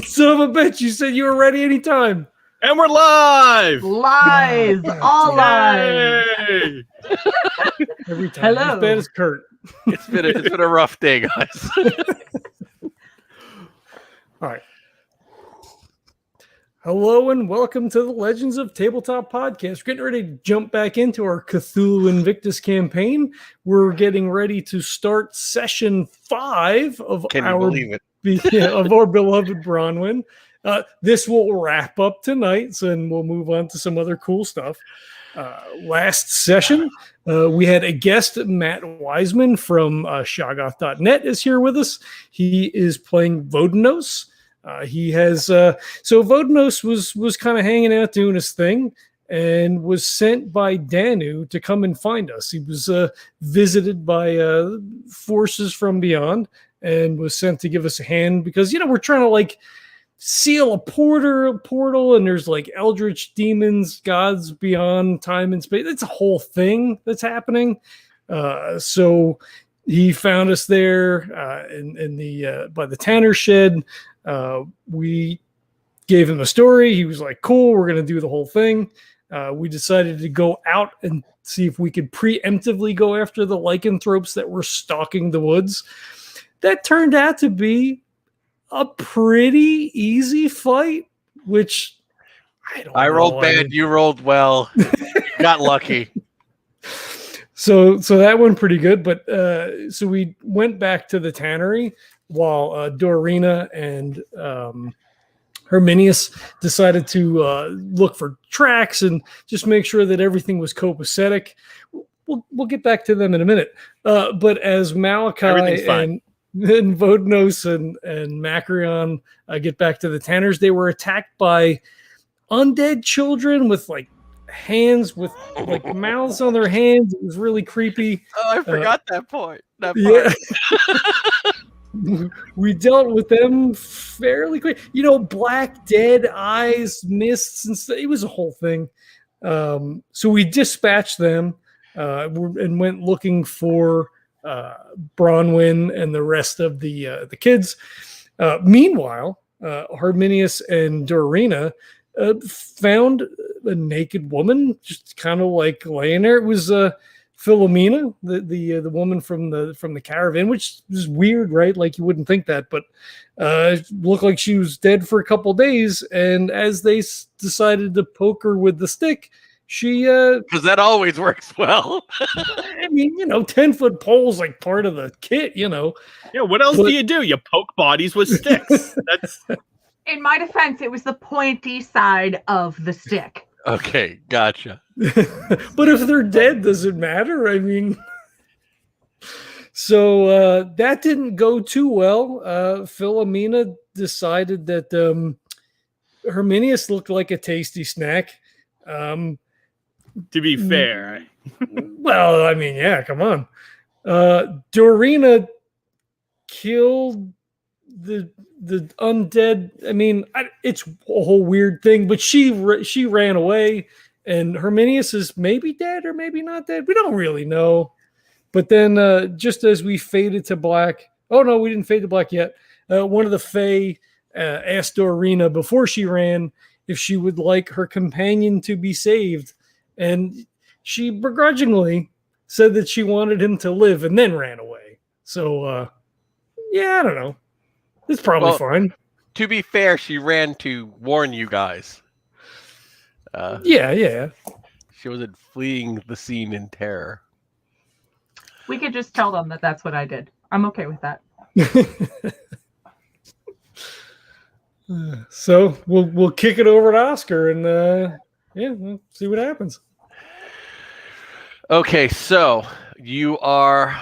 Son of a bitch, you said you were ready anytime. And we're live! Live! All live! Every time. Hello. As bad as Kurt. It's been a rough day, guys. All right. Hello and welcome to the Legends of Tabletop podcast. We're getting ready to jump back into our Cthulhu Invictus campaign. We're getting ready to start session 5 of of our beloved Bronwyn. This will wrap up tonight, and we'll move on to some other cool stuff. Last session, we had a guest, Matt Wiseman from Shoggoth.net is here with us. He is playing Vodenos. He has so Vodenos was kind of hanging out doing his thing and was sent by Danu to come and find us. He was visited by forces from beyond and was sent to give us a hand because, you know, we're trying to like seal a portal and there's like eldritch demons, gods beyond time and space. It's a whole thing that's happening. So he found us there in the by the Tanner shed. We gave him a story. He was like, cool, we're going to do the whole thing. We decided to go out and see if we could preemptively go after the lycanthropes that were stalking the woods. That turned out to be a pretty easy fight, which I rolled bad, you rolled well. Got lucky. So that went pretty good, but so we went back to the tannery while Doreena and Herminius decided to look for tracks and just make sure that everything was copacetic. We'll get back to them in a minute. But as Malachi and Vodenos and Macrion get back to the tanners, they were attacked by undead children with like hands with like mouths on their hands. It was really creepy. Oh, I forgot that part. Yeah. We dealt with them fairly quick. You know, black dead eyes, mists, and stuff. It was a whole thing. So we dispatched them and went looking for Bronwyn and the rest of the kids. Meanwhile, Herminius and Doreena found a naked woman just kind of like laying there. It was Philomena, the woman from the caravan, which is weird, right? Like you wouldn't think that, but it looked like she was dead for a couple of days. And as they decided to poke her with the stick, she because that always works well. I mean, you know, 10-foot pole's like part of the kit, you know. Yeah, what else do? You poke bodies with sticks. That's In my defense, it was the pointy side of the stick. Okay, gotcha. But if they're dead, does it matter? I mean, so that didn't go too well. Philomena decided that Herminius looked like a tasty snack. to be fair. Well, I mean, yeah, come on. Doreena killed the undead. I mean, it's a whole weird thing, but she ran away, and Herminius is maybe dead or maybe not dead. We don't really know. But then just as we faded to black, oh no, we didn't fade to black yet. One of the Fae asked Doreena before she ran if she would like her companion to be saved. And she begrudgingly said that she wanted him to live and then ran away. So, yeah, I don't know. It's probably fine. To be fair, she ran to warn you guys. Yeah. She wasn't fleeing the scene in terror. We could just tell them that that's what I did. I'm okay with that. So we'll kick it over to Oscar and we'll see what happens. Okay, so you are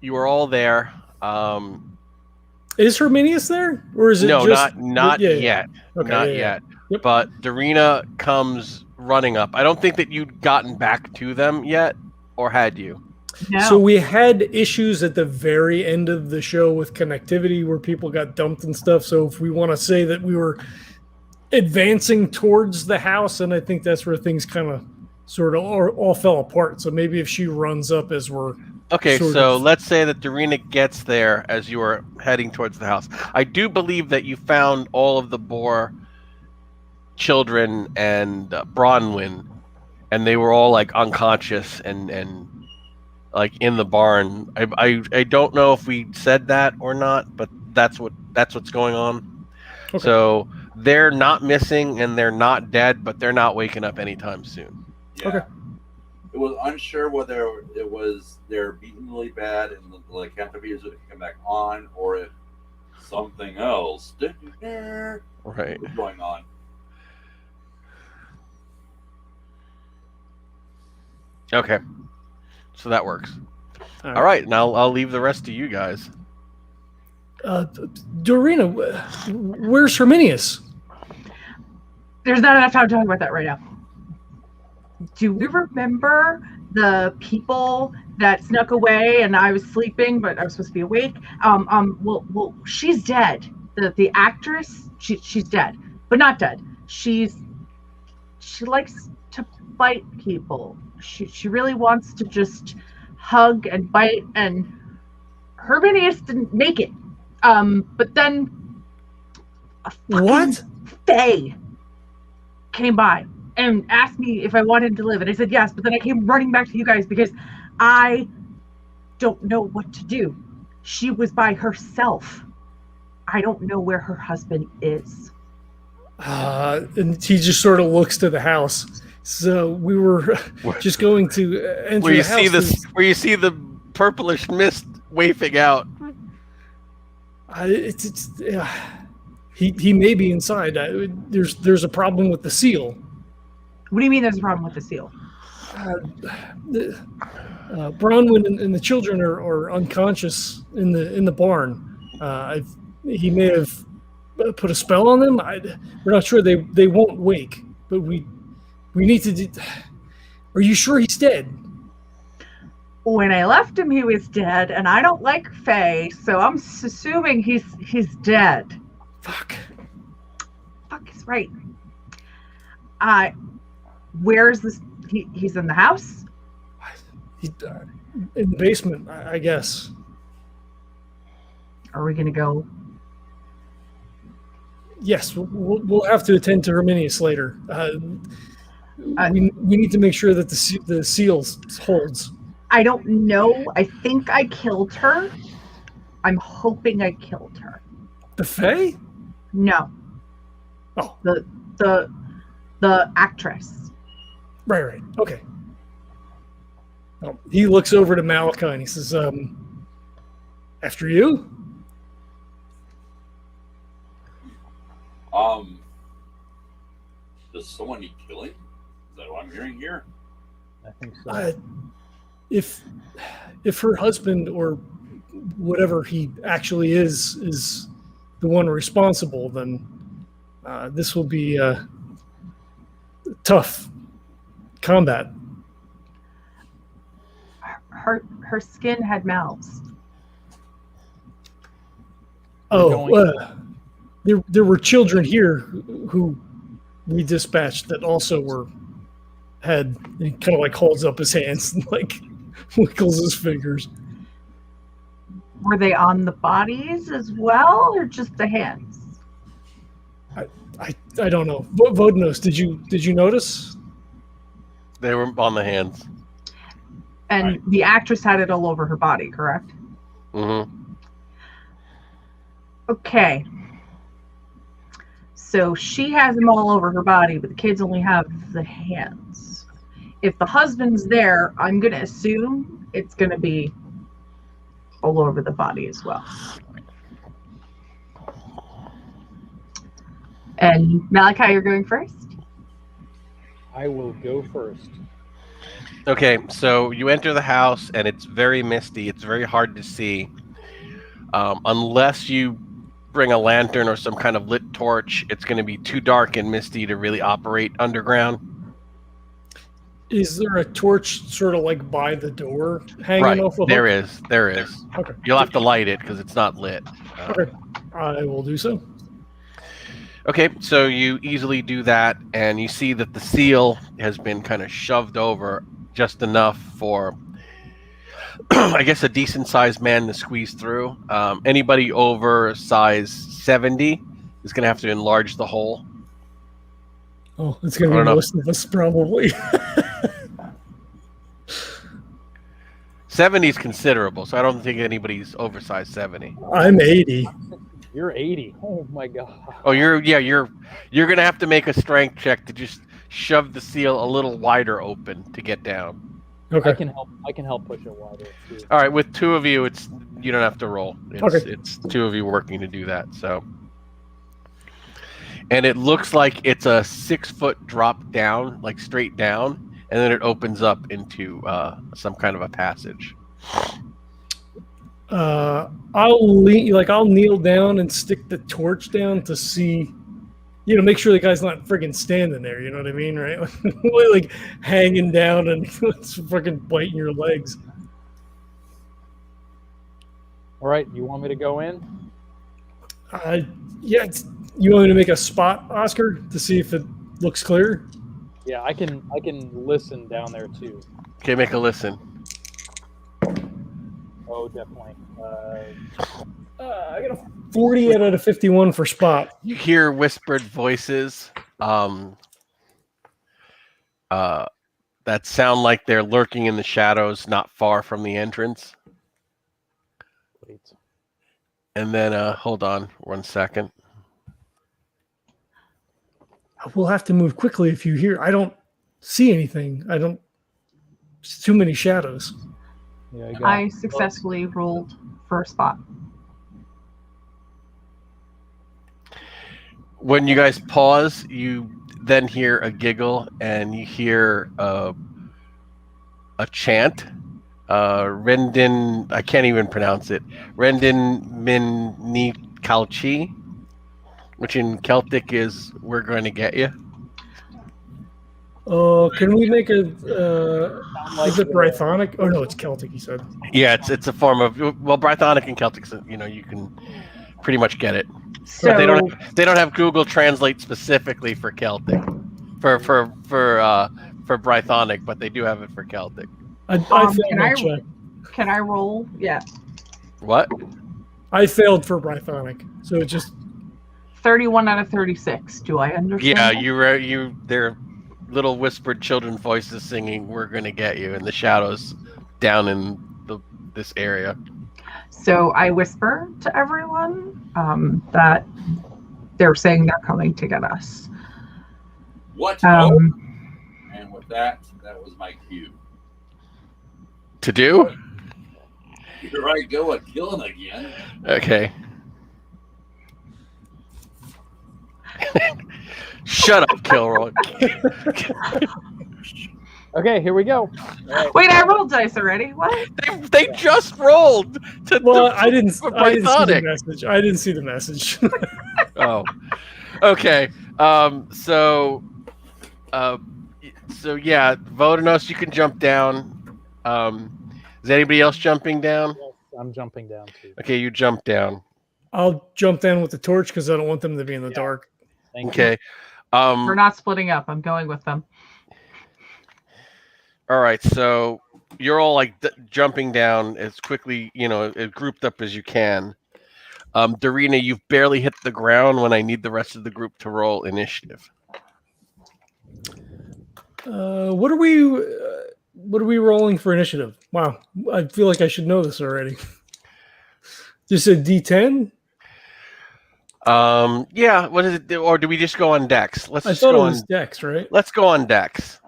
all there. Is Herminius there, or is it no, just... not yet. Okay, not yet. Yep. But Doreena comes running up. I don't think that you'd gotten back to them yet, or had you? No. So we had issues at the very end of the show with connectivity where people got dumped and stuff. So if we want to say that we were advancing towards the house, and I think that's where things kind of sort of all fell apart. So maybe if she runs up as we're Okay, sort so of- let's say that Doreena gets there as you are heading towards the house. I do believe that you found all of the boar children and Bronwyn, and they were all like unconscious and like in the barn. I don't know if we said that or not, but that's what's going on. Okay. So they're not missing and they're not dead, but they're not waking up anytime soon. Yeah. Okay. It was unsure whether it was they're beaten really bad and the lycanthropes would come back on, or if something else Right. was going on. Okay. So that works. All All right. Now I'll leave the rest to you guys. Doreena, where's Herminius? There's not enough time to talk about that right now. Do we remember the people that snuck away and I was sleeping, but I was supposed to be awake? Well, she's dead. The actress, she's dead, but not dead. She likes to bite people. She really wants to just hug and bite, and Herminius didn't make it. But then a fucking What? Fae came by and asked me if I wanted to live, and I said yes, but then I came running back to you guys because I don't know what to do. She was by herself. I don't know where her husband is. And he just sort of looks to the house. So we were just going to enter Where you the house. see this, where you see the purplish mist wafting out. He may be inside. There's a problem with the seal. What do you mean there's a problem with the seal? Bronwyn and the children are unconscious in the barn. He may have put a spell on them. We're not sure. They won't wake, but we need to. Are you sure he's dead? When I left him, he was dead, and I don't like Fae, so I'm assuming he's dead. Fuck Fuck is right. Where's this? He's in the house. In the basement, I guess. Are we gonna go? Yes, we'll have to attend to Herminius later. We need to make sure that the seal holds. I don't know. I think I killed her. I'm hoping I killed her. The Fae? No. Oh. The actress. Right. Okay. Well, he looks over to Malachi and he says, after you? Does someone need killing? Is that what I'm hearing here? I think so. If her husband or whatever he actually is the one responsible, then this will be tough combat. Her skin had mouths. There were children here who we dispatched that also had. He kind of like holds up his hands and like wiggles his fingers. Were they on the bodies as well, or just the hands? I don't know. Vodenos, did you notice? They were on the hands. And Right. the actress had it all over her body, correct? Mm-hmm. Okay. So she has them all over her body, but the kids only have the hands. If the husband's there, I'm going to assume it's going to be all over the body as well. And Malachi, you're going first? I will go first. Okay, so you enter the house and it's very misty. It's very hard to see. Unless you bring a lantern or some kind of lit torch, it's going to be too dark and misty to really operate underground. Is there a torch sort of like by the door hanging Right, off? there is. Okay. You'll have to light it because it's not lit. Okay. I will do so. Okay, so you easily do that, and you see that the seal has been kind of shoved over just enough for, I guess, a decent-sized man to squeeze through. Anybody over size 70 is going to have to enlarge the hole. Oh, it's going to be most of us, probably. 70 is considerable, so I don't think anybody's oversized 70. I'm 80. You're 80. Oh my god. Oh, you're gonna have to make a strength check to just shove the seal a little wider open to get down. Okay. I can help push it wider too. All right, with two of you, you don't have to roll. Okay. It's two of you working to do that. So, and it looks like it's a 6-foot drop down, like straight down, and then it opens up into some kind of a passage. I'll kneel down and stick the torch down to see, make sure the guy's not friggin' standing there. You know what I mean, right? Like hanging down and it's freaking biting your legs. All right, you want me to go in? Yeah. You want me to make a spot, Oscar, to see if it looks clear? Yeah, I can listen down there too. Okay, make a listen. Oh, definitely. I got a 40 out of 51 for spot. You hear whispered voices that sound like they're lurking in the shadows not far from the entrance. Wait. And then, hold on 1 second. We'll have to move quickly if you hear. I don't see anything. It's too many shadows. Yeah, I successfully rolled for a spot. When you guys pause, you then hear a giggle and you hear a chant. Rendin, I can't even pronounce it. Rendin min ni kalchi, which in Celtic is "We're going to get you." Can we make a? Is it Brythonic? Oh no, it's Celtic. He said. Yeah, it's a form of Brythonic and Celtic. You can pretty much get it. So But they don't have Google Translate specifically for Celtic, for Brythonic, but they do have it for Celtic. I failed my check. Can I roll? Yeah. What? I failed for Brythonic, so it just 31 out of 36. Do I understand? Yeah, they're little whispered children's voices singing "We're gonna get you" in the shadows down in this area. So I whisper to everyone that they're saying they're coming to get us. What? And with that was my cue. To do? Here I go, killing again. Okay. Shut up, Kilroy. Okay, here we go. Right. Wait, I rolled dice already. What? They just rolled. I didn't see the message. I didn't see the message. Oh, okay. So yeah, Vodenos, you can jump down. Is anybody else jumping down? Yes, I'm jumping down too. Okay, you jump down. I'll jump down with the torch because I don't want them to be in the dark. Thank Okay. We're not splitting up. I'm going with them. All right, so you're all like jumping down as quickly, as grouped up as you can. Doreena, you've barely hit the ground when I need the rest of the group to roll initiative. What are we rolling for initiative? Wow, I feel like I should know this already. Just a D10? Yeah. What is it? Or do we just go on Dex? I thought it was Dex, right? Let's go on Dex.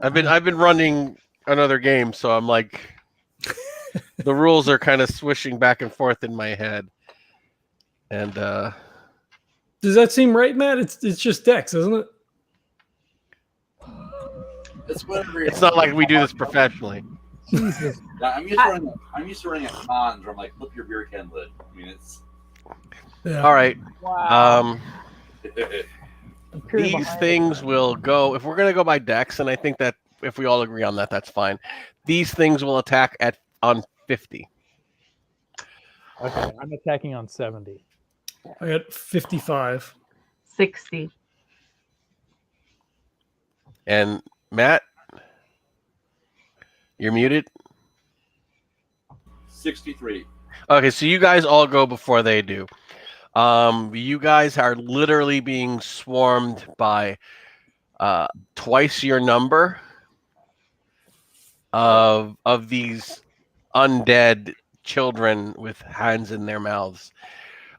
I've been running another game, so I'm like, the rules are kind of swishing back and forth in my head. And does that seem right, Matt? It's just Dex, isn't it? It's not like we do this professionally. I'm used to running a cons where I'm like, flip your beer can lid. I mean, it's. Yeah. All right. Wow. These things will go, if we're going to go by Dex, and I think that if we all agree on that, that's fine. These things will attack on 50. Okay, I'm attacking on 70. I got 55. 60. And Matt, you're muted. 63. Okay, so you guys all go before they do. You guys are literally being swarmed by twice your number of these undead children with hands in their mouths.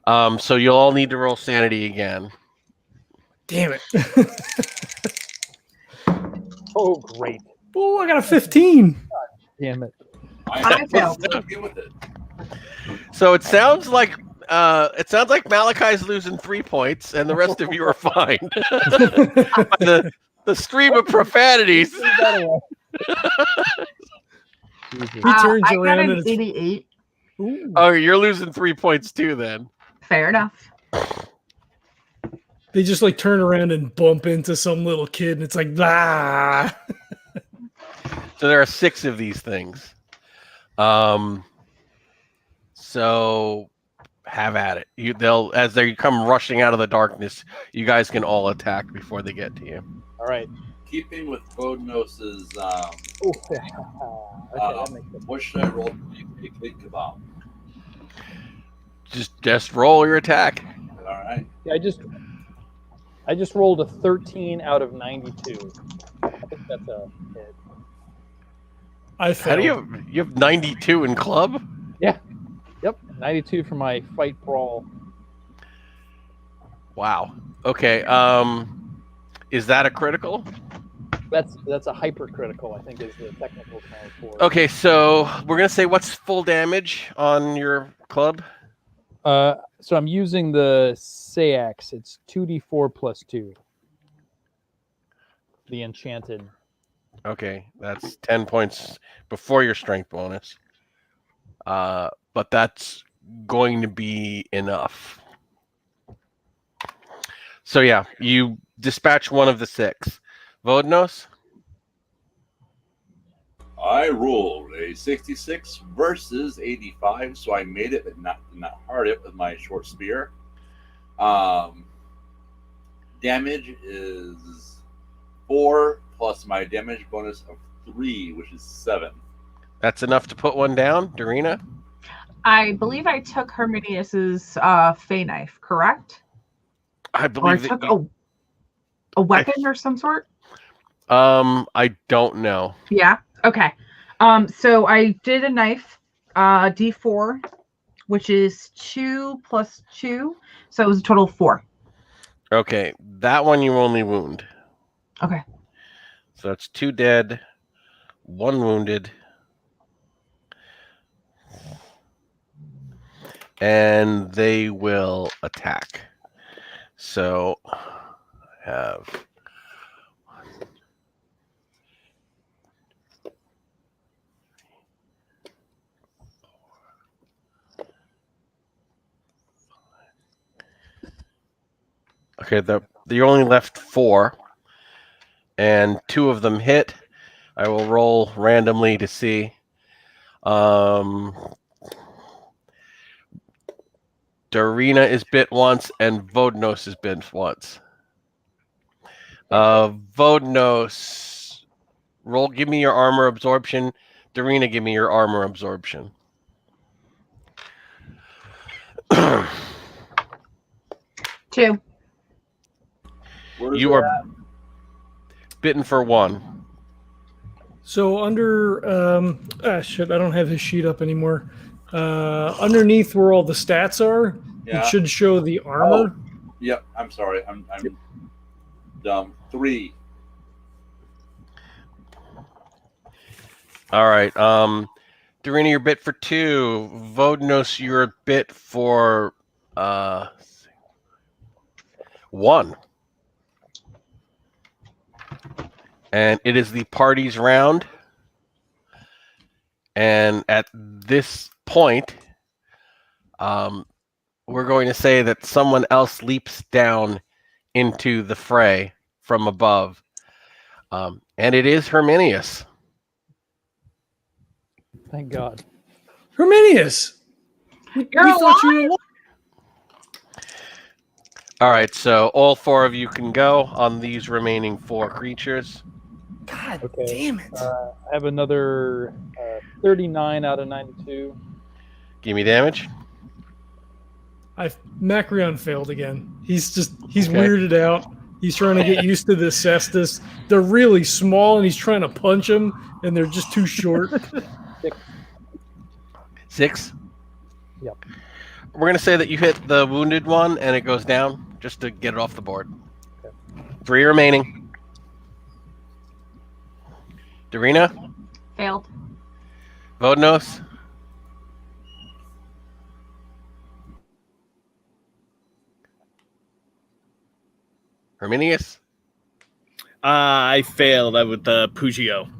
So you'll all need to roll sanity again. Damn it. Oh, great. Oh, I got a 15. Damn it. I failed. With it. So it sounds like Malachi's losing 3 points, and the rest of you are fine. the stream of profanities. He turns I around got and an it's 88. Ooh. Oh, you're losing 3 points too, then. Fair enough. They just like turn around and bump into some little kid, and it's like, blah. So there are 6 of these things. So have at it. They'll as they come rushing out of the darkness, you guys can all attack before they get to you. All right. Keeping with Vodenos's, Oh, okay, that makes sense. what should I roll to think about? Just roll your attack. All right. Yeah, I just rolled a 13 out of 92. I think that's a hit. I How failed. do you have 92 in club? Yep, 92 for my fight brawl. Wow. Okay. Is that a critical? That's a hypercritical, I think, is the technical term for it. Okay, so we're gonna say what's full damage on your club? So I'm using the Sayax. It's 2d4 plus 2. The enchanted. Okay, that's 10 points before your strength bonus. But that's going to be enough. So yeah, you dispatch one of the 6. Vodenos? I rolled a 66 versus 85, so I made it, but not hard it with my short spear. Damage is 4 plus my damage bonus of 3, which is 7. That's enough to put one down, Doreena? I believe I took Herminius's Fey knife, correct? I Or I believe that took you, a weapon or some sort? I don't know. Yeah. Okay. So I did a knife, D4, which is 2 plus 2. So it was a total of 4. Okay, that one you only wound. Okay. So that's 2 dead, 1 wounded. And they will attack. So have okay, you only left 4, and 2 of them hit. I will roll randomly to see. Doreena is bit once, and Vodenos is bit once. Vodenos, roll. Give me your armor absorption. Doreena, give me your armor absorption. 2. You are bitten for 1. So under shit, I don't have his sheet up anymore. Underneath where all the stats are, Yeah. it should show the armor. Yep. I'm sorry. I'm dumb. 3. All right. Doreena, you're bit for 2. Vodenos, you're bit for 1. And it is the party's round. And at this point, we're going to say that someone else leaps down into the fray from above. And it is Herminius. Thank God. Herminius! We You're thought you were alive. All right, so all 4 of you can go on these remaining 4 creatures. God Okay. damn it. I have another 39 out of 92. Give me damage. Macrion failed again. He's Okay. weirded out. He's trying to get used to the cestus. They're really small, and he's trying to punch them, and they're just too short. 6? Yep. We're going to say that you hit the wounded one, and it goes down, just to get it off the board. Okay. 3 remaining. Doreena? Failed. Vodenos? Herminius? I failed with the Pugio.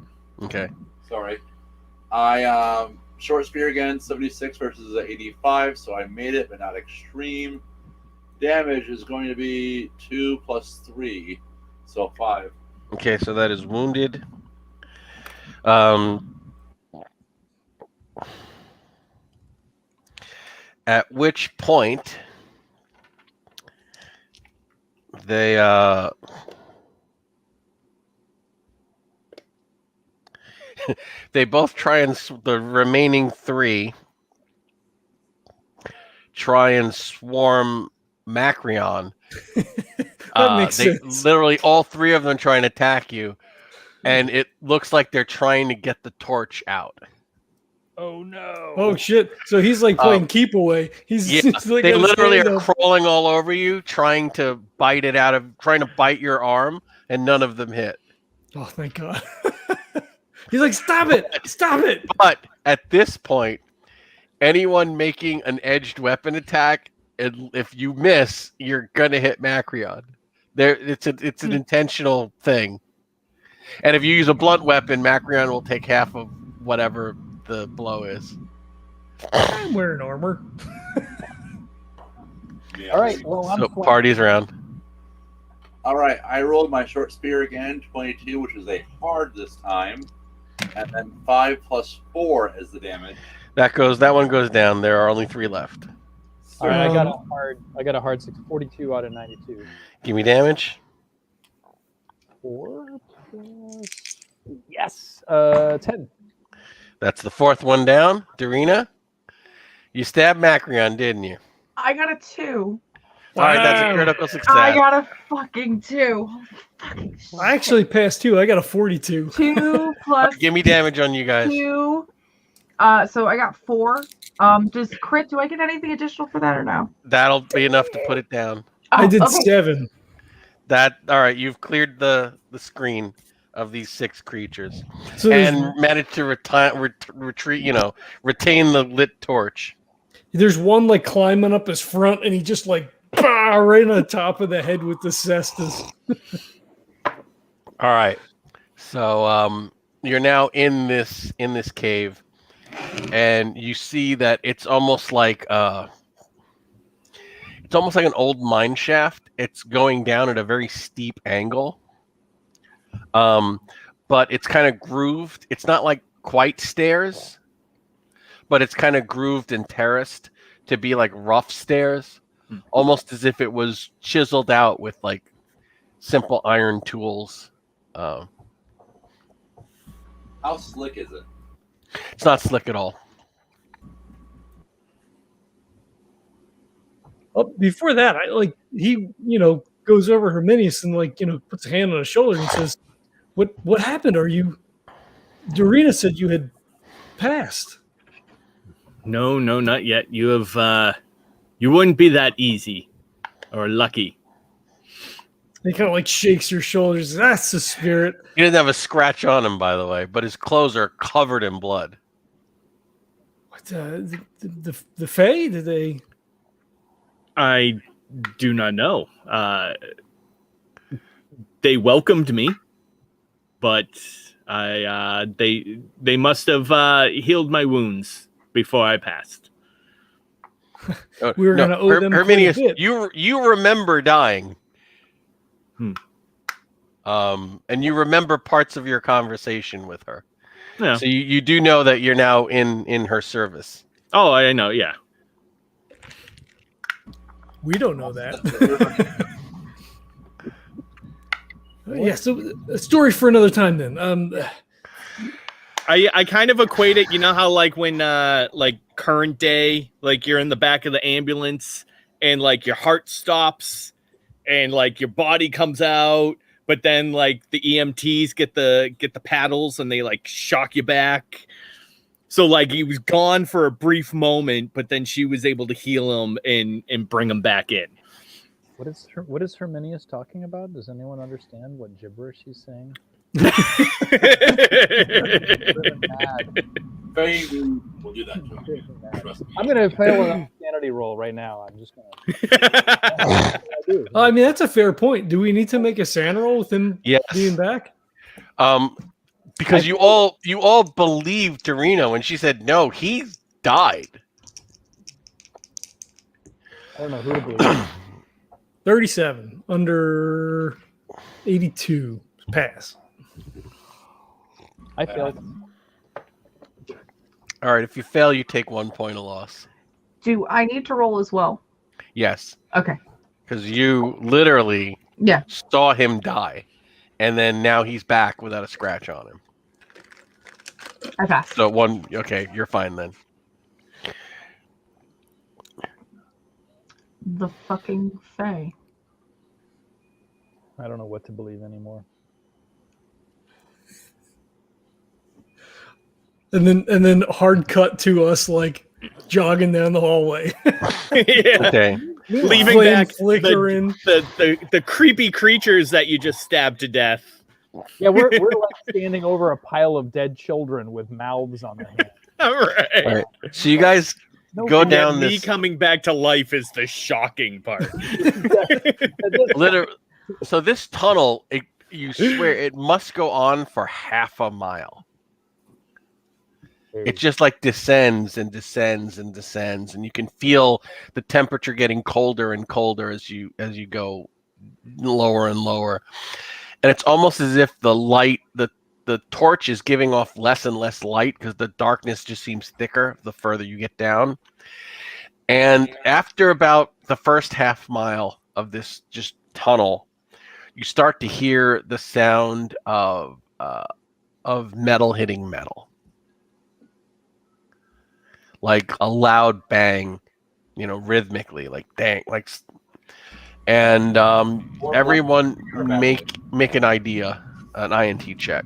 Okay. Sorry. I short spear again, 76 versus 85, so I made it, but not extreme. Damage is going to be 2 plus 3, so 5. Okay, so that is wounded. At which point they they both try and the remaining 3 try and swarm Macrion. That makes they sense. literally all 3 of them try and attack you, and it looks like they're trying to get the torch out. Oh no! Oh shit! So he's like playing keep away. He's Yeah, he's like they got his literally hand are up. crawling all over you, trying to bite your arm, and none of them hit. Oh, thank God! He's like, stop it! Stop it! But at this point, anyone making an edged weapon attack, and if you miss, you're gonna hit Macrion. It's an intentional thing. And if you use a blunt weapon, Macrion will take half of whatever the blow is. I'm wearing armor. Yeah. All right. Well, I'm So flat. party's around. All right, I rolled my short spear again, 22, which is a hard this time, and then 5 plus 4 as the damage. That one goes down. There are only 3 left. All right, I got a hard 6, 42 out of 92. Give me damage. 4 plus yes, 10. That's the 4th one down. Doreena, you stabbed Macrion, didn't you? I got a 2. All right, that's a Wow. critical I success. got a fucking 2. Fucking I actually passed 2. I got a 42. 2 plus Give me damage on you guys. 2. So I got 4. Does crit? Do I get anything additional for that or no? That'll be enough to put it down. I did okay. 7. All right. You've cleared the screen of these 6 creatures So there's, and managed to retreat. Retain the lit torch. there's one like climbing up his front, and he just like bah, right on the top of the head with the cestus. All right. So you're now in this cave, and you see that it's almost like an old mine shaft. It's going down at a very steep angle. But it's kind of grooved. It's not like quite stairs, but it's kind of grooved and terraced to be like rough stairs, almost as if it was chiseled out with like simple iron tools. How slick is it? It's not slick at all. Oh, before that, he goes over Herminius and puts a hand on his shoulder and says, "What happened? Are you?" Doreena said you had passed. No, not yet. You have. You wouldn't be that easy, or lucky. He kind of like shakes your shoulders. That's the spirit. He didn't have a scratch on him, by the way, but his clothes are covered in blood. What the Fae? Did they? I do not know. They welcomed me, but they must have healed my wounds before I passed. We were gonna owe them quite a Herminius, bit. you remember dying. And you remember parts of your conversation with her. Yeah. So you do know that you're now in her service. Oh, I know. Yeah. We don't know that. Yeah, so a story for another time then. I kind of equate it, you know how like when like current day, like you're in the back of the ambulance and like your heart stops and like your body comes out, but then like the EMTs get the paddles and they like shock you back. So like he was gone for a brief moment, but then she was able to heal him and bring him back in. What is Herminius talking about? Does anyone understand what gibberish he's saying? We'll do that to him. Trust me. I'm going to fail an insanity roll right now. I'm just going to. I mean, that's a fair point. Do we need to make a SAN roll with him being back? Because you all believed Doreena when she said no, he died. I don't know who to believe. 37 under 82 pass. I failed. All right, if you fail, you take 1 point of loss. Do I need to roll as well? Yes, Okay. because you literally saw him die, and then now he's back without a scratch on him. I passed. So one, okay, you're fine then. The fucking Fae. I don't know what to believe anymore. And then hard cut to us like jogging down the hallway. Okay. Leaving Flame back flickering. the creepy creatures that you just stabbed to death. Yeah, we're like standing over a pile of dead children with mouths on their hands. All right. All right. So you guys go down me this. coming back to life is the shocking part. Literally, so this tunnel, you swear it must go on for half a mile. It just like descends and descends and descends, and you can feel the temperature getting colder and colder as you go lower and lower. And it's almost as if the light, the torch is giving off less and less light because the darkness just seems thicker the further you get down. And after about the first half mile of this just tunnel, you start to hear the sound of metal hitting metal. Like a loud bang, rhythmically, like dang, like. And everyone make an INT check.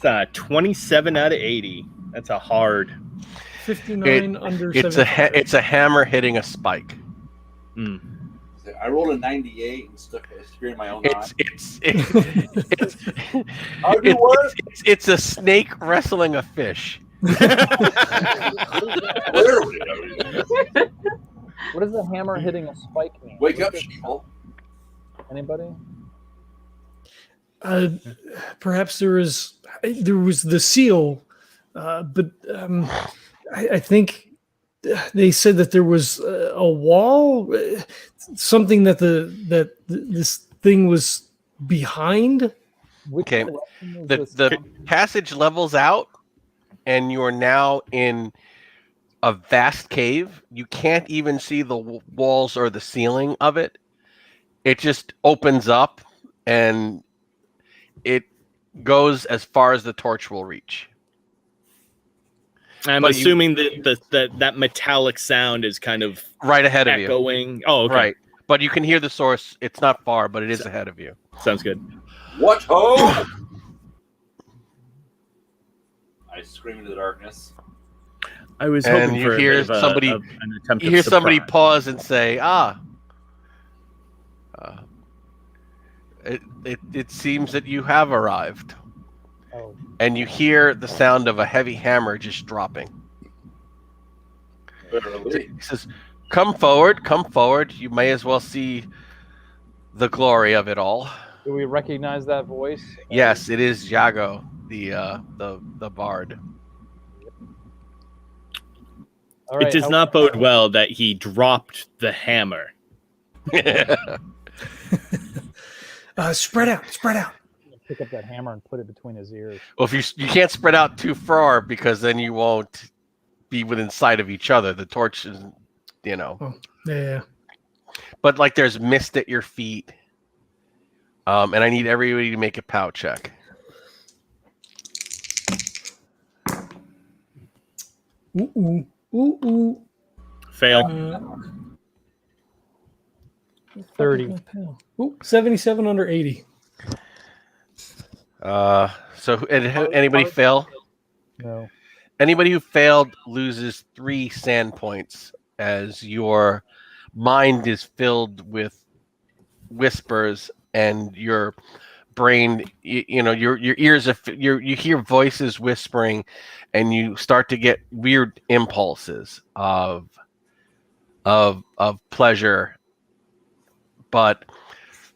It's 27 out of 80. That's a hard. 59 under It's 75. it's a hammer hitting a spike. I rolled a 98 and stuck a spear in my own eye. It's a snake wrestling a fish. What does a hammer hitting a spike mean? Wake up, sheeple. Anybody? Perhaps there was the seal, but I think they said that there was a wall, something that this thing was behind. Okay, the passage levels out, and you are now in a vast cave. You can't even see the walls or the ceiling of it. It just opens up, and it goes as far as the torch will reach. I'm assuming that metallic sound is kind of right ahead of echoing. you. Oh, okay. Right. But you can hear the source. It's not far, but it is ahead of you. Sounds good. What? Oh! I scream into the darkness. I was And hoping you for hear an somebody. attempt You hear of somebody surprise. pause and say, It seems that you have arrived. Oh. And you hear the sound of a heavy hammer just dropping. He says, come forward. You may as well see the glory of it all. Do we recognize that voice? Yes, it is Yago, the bard. All right, It does not bode well that he dropped the hammer. Spread out. Pick up that hammer and put it between his ears. Well, if you can't spread out too far because then you won't be within sight of each other. The torch is, you know. Oh, yeah. But like there's mist at your feet. And I need everybody to make a POW check. Ooh. Fail. 30. Ooh, 77 under 80. So anybody fail? No. Anybody who failed loses 3 sand points as your mind is filled with whispers and your brain, you know, your ears are, you hear voices whispering, and you start to get weird impulses of pleasure, but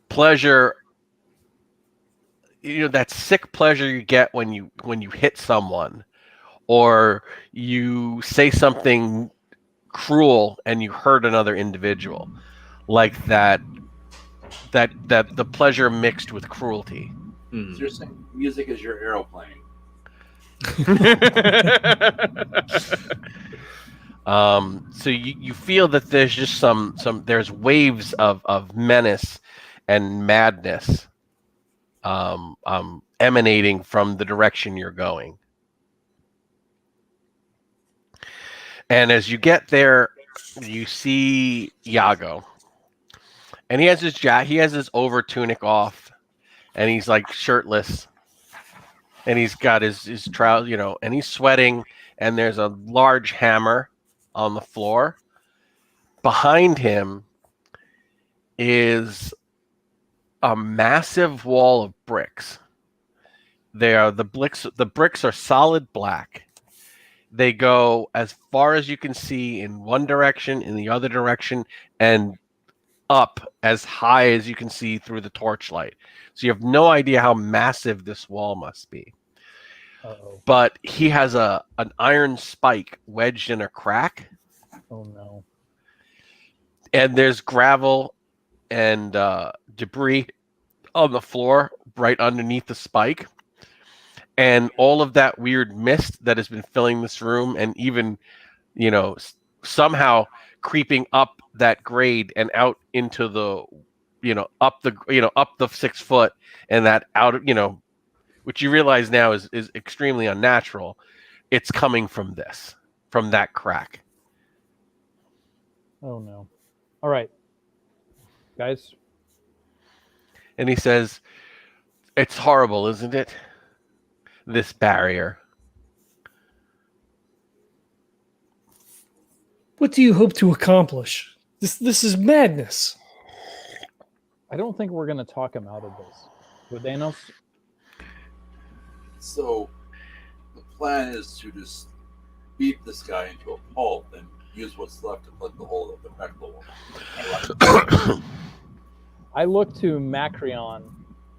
pleasure, you know, that sick pleasure you get when you hit someone or you say something cruel and you hurt another individual, like that the pleasure mixed with cruelty. So you're saying music is your aeroplane. So you feel that there's just there's waves of menace and madness emanating from the direction you're going. And as you get there, you see Iago. And he has his over tunic off, and he's like shirtless, and he's got his trousers, you know, and he's sweating, and there's a large hammer on the floor. Behind him is a massive wall of bricks. The bricks are solid black. They go as far as you can see in one direction, in the other direction, and up as high as you can see through the torchlight. So you have no idea how massive this wall must be. Uh-oh. But he has an iron spike wedged in a crack. Oh no. And there's gravel and debris on the floor right underneath the spike. And all of that weird mist that has been filling this room, and even, you know, somehow creeping up that grade and out into the, you know, up the 6 foot, and that out of, you know, which you realize now is extremely unnatural. It's coming from that crack. Oh no. All right, guys. And he says, "It's horrible, isn't it? This barrier." What do you hope to accomplish? This is madness. I don't think we're going to talk him out of this. Vodenos? So the plan is to just beat this guy into a pulp and use what's left to plug the hole of the back wall. I look to Macrion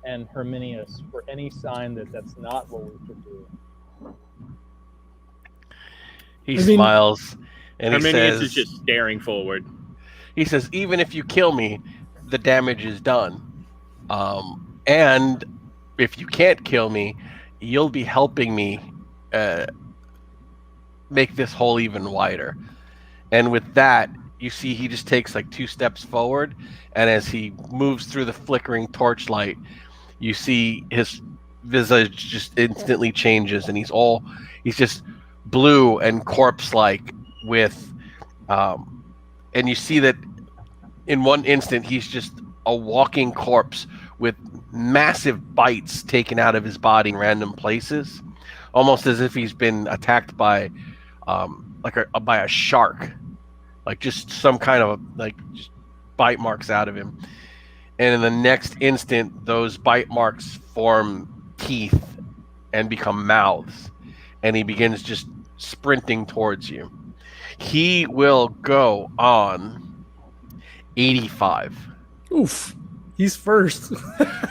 and Herminius for any sign that that's not what we should do. He smiles and Herminius he says, is just staring forward. He says, "Even if you kill me, the damage is done. And if you can't kill me, you'll be helping me make this hole even wider." And with that, you see he just takes like 2 steps forward, and as he moves through the flickering torchlight, you see his visage just instantly changes, and he's just blue and corpse-like with, and you see that in one instant he's just a walking corpse with massive bites taken out of his body in random places, almost as if he's been attacked by by a shark, like just some kind of just bite marks out of him. And in the next instant, those bite marks form teeth and become mouths, and he begins just sprinting towards you. He will go on 85. Oof. He's first.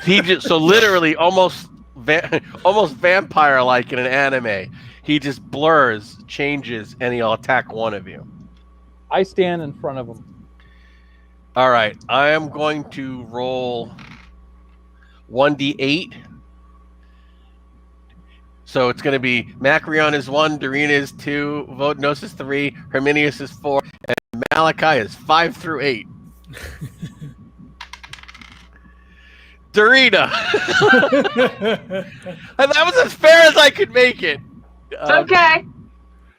He just literally almost vampire-like in an anime. He just blurs, changes, and he'll attack one of you. I stand in front of him. All right, I am going to roll 1d8. So it's going to be Macrion is 1, Doreena is 2, Vodenos is 3, Herminius is 4, and Malachi is 5 through 8. Doreena! And that was as fair as I could make it. It's okay.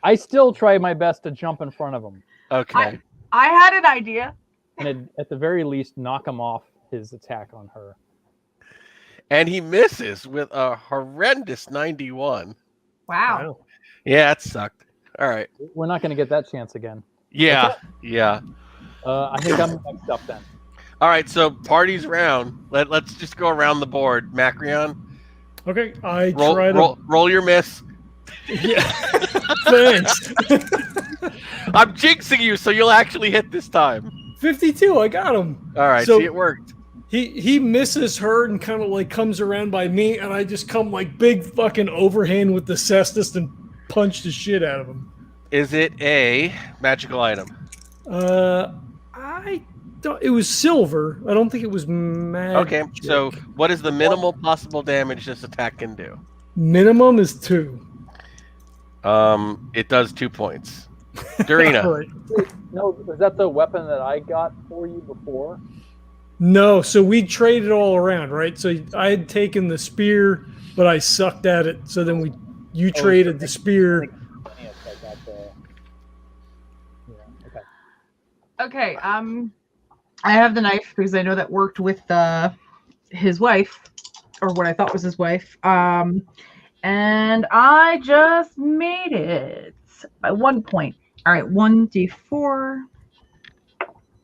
I still try my best to jump in front of him. Okay. I had an idea. And at the very least, knock him off his attack on her. And he misses with a horrendous 91. Wow. Yeah, it sucked. All right. We're not going to get that chance again. Yeah, yeah. I think I'm next up then. All right, so party's round. Let's just go around the board. Macrion, Okay, roll your miss. Yeah, thanks. I'm jinxing you, so you'll actually hit this time. 52, I got him. All right, So- see, it worked. He misses her and kind of like comes around by me, and I just come like big fucking overhand with the cestus and punch the shit out of him. Is it a magical item? I don't. It was silver. I don't think it was magic. Okay, so what is the minimal possible damage this attack can do? Minimum is 2. It does 2 points. Doreena. Right. No, is that the weapon that I got for you before? No, so we traded all around, right? So I had taken the spear, but I sucked at it. So then you traded the spear. I got the... Yeah, okay. Okay. I have the knife because I know that worked with his wife, or what I thought was his wife. And I just made it by 1 point. All right, 1d4.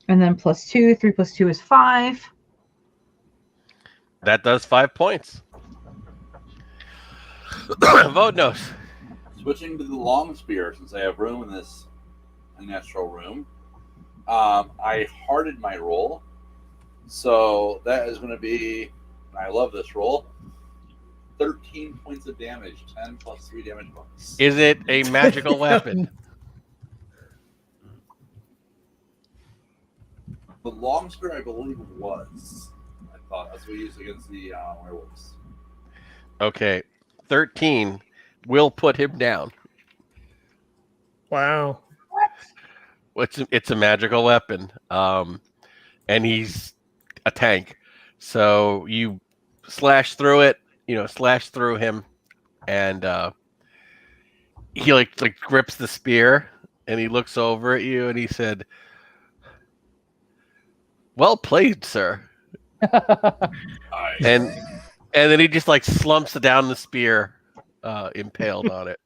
And then +2. 3 + 2 is 5. That does 5 points. Vodenos. Switching to the long spear, since I have room in this unnatural room. I hearted my roll. So that is going to be, I love this roll, 13 points of damage, 10 + 3 damage bonus. Is it a magical weapon? The long spear, I believe, was. I thought that's what we used against the werewolves. Okay, 13 will put him down. Wow. It's a magical weapon, and he's a tank. So you slash through it, slash through him, and he like grips the spear, and he looks over at you, and he said, "Well played, sir." And then he just like slumps down the spear, impaled on it.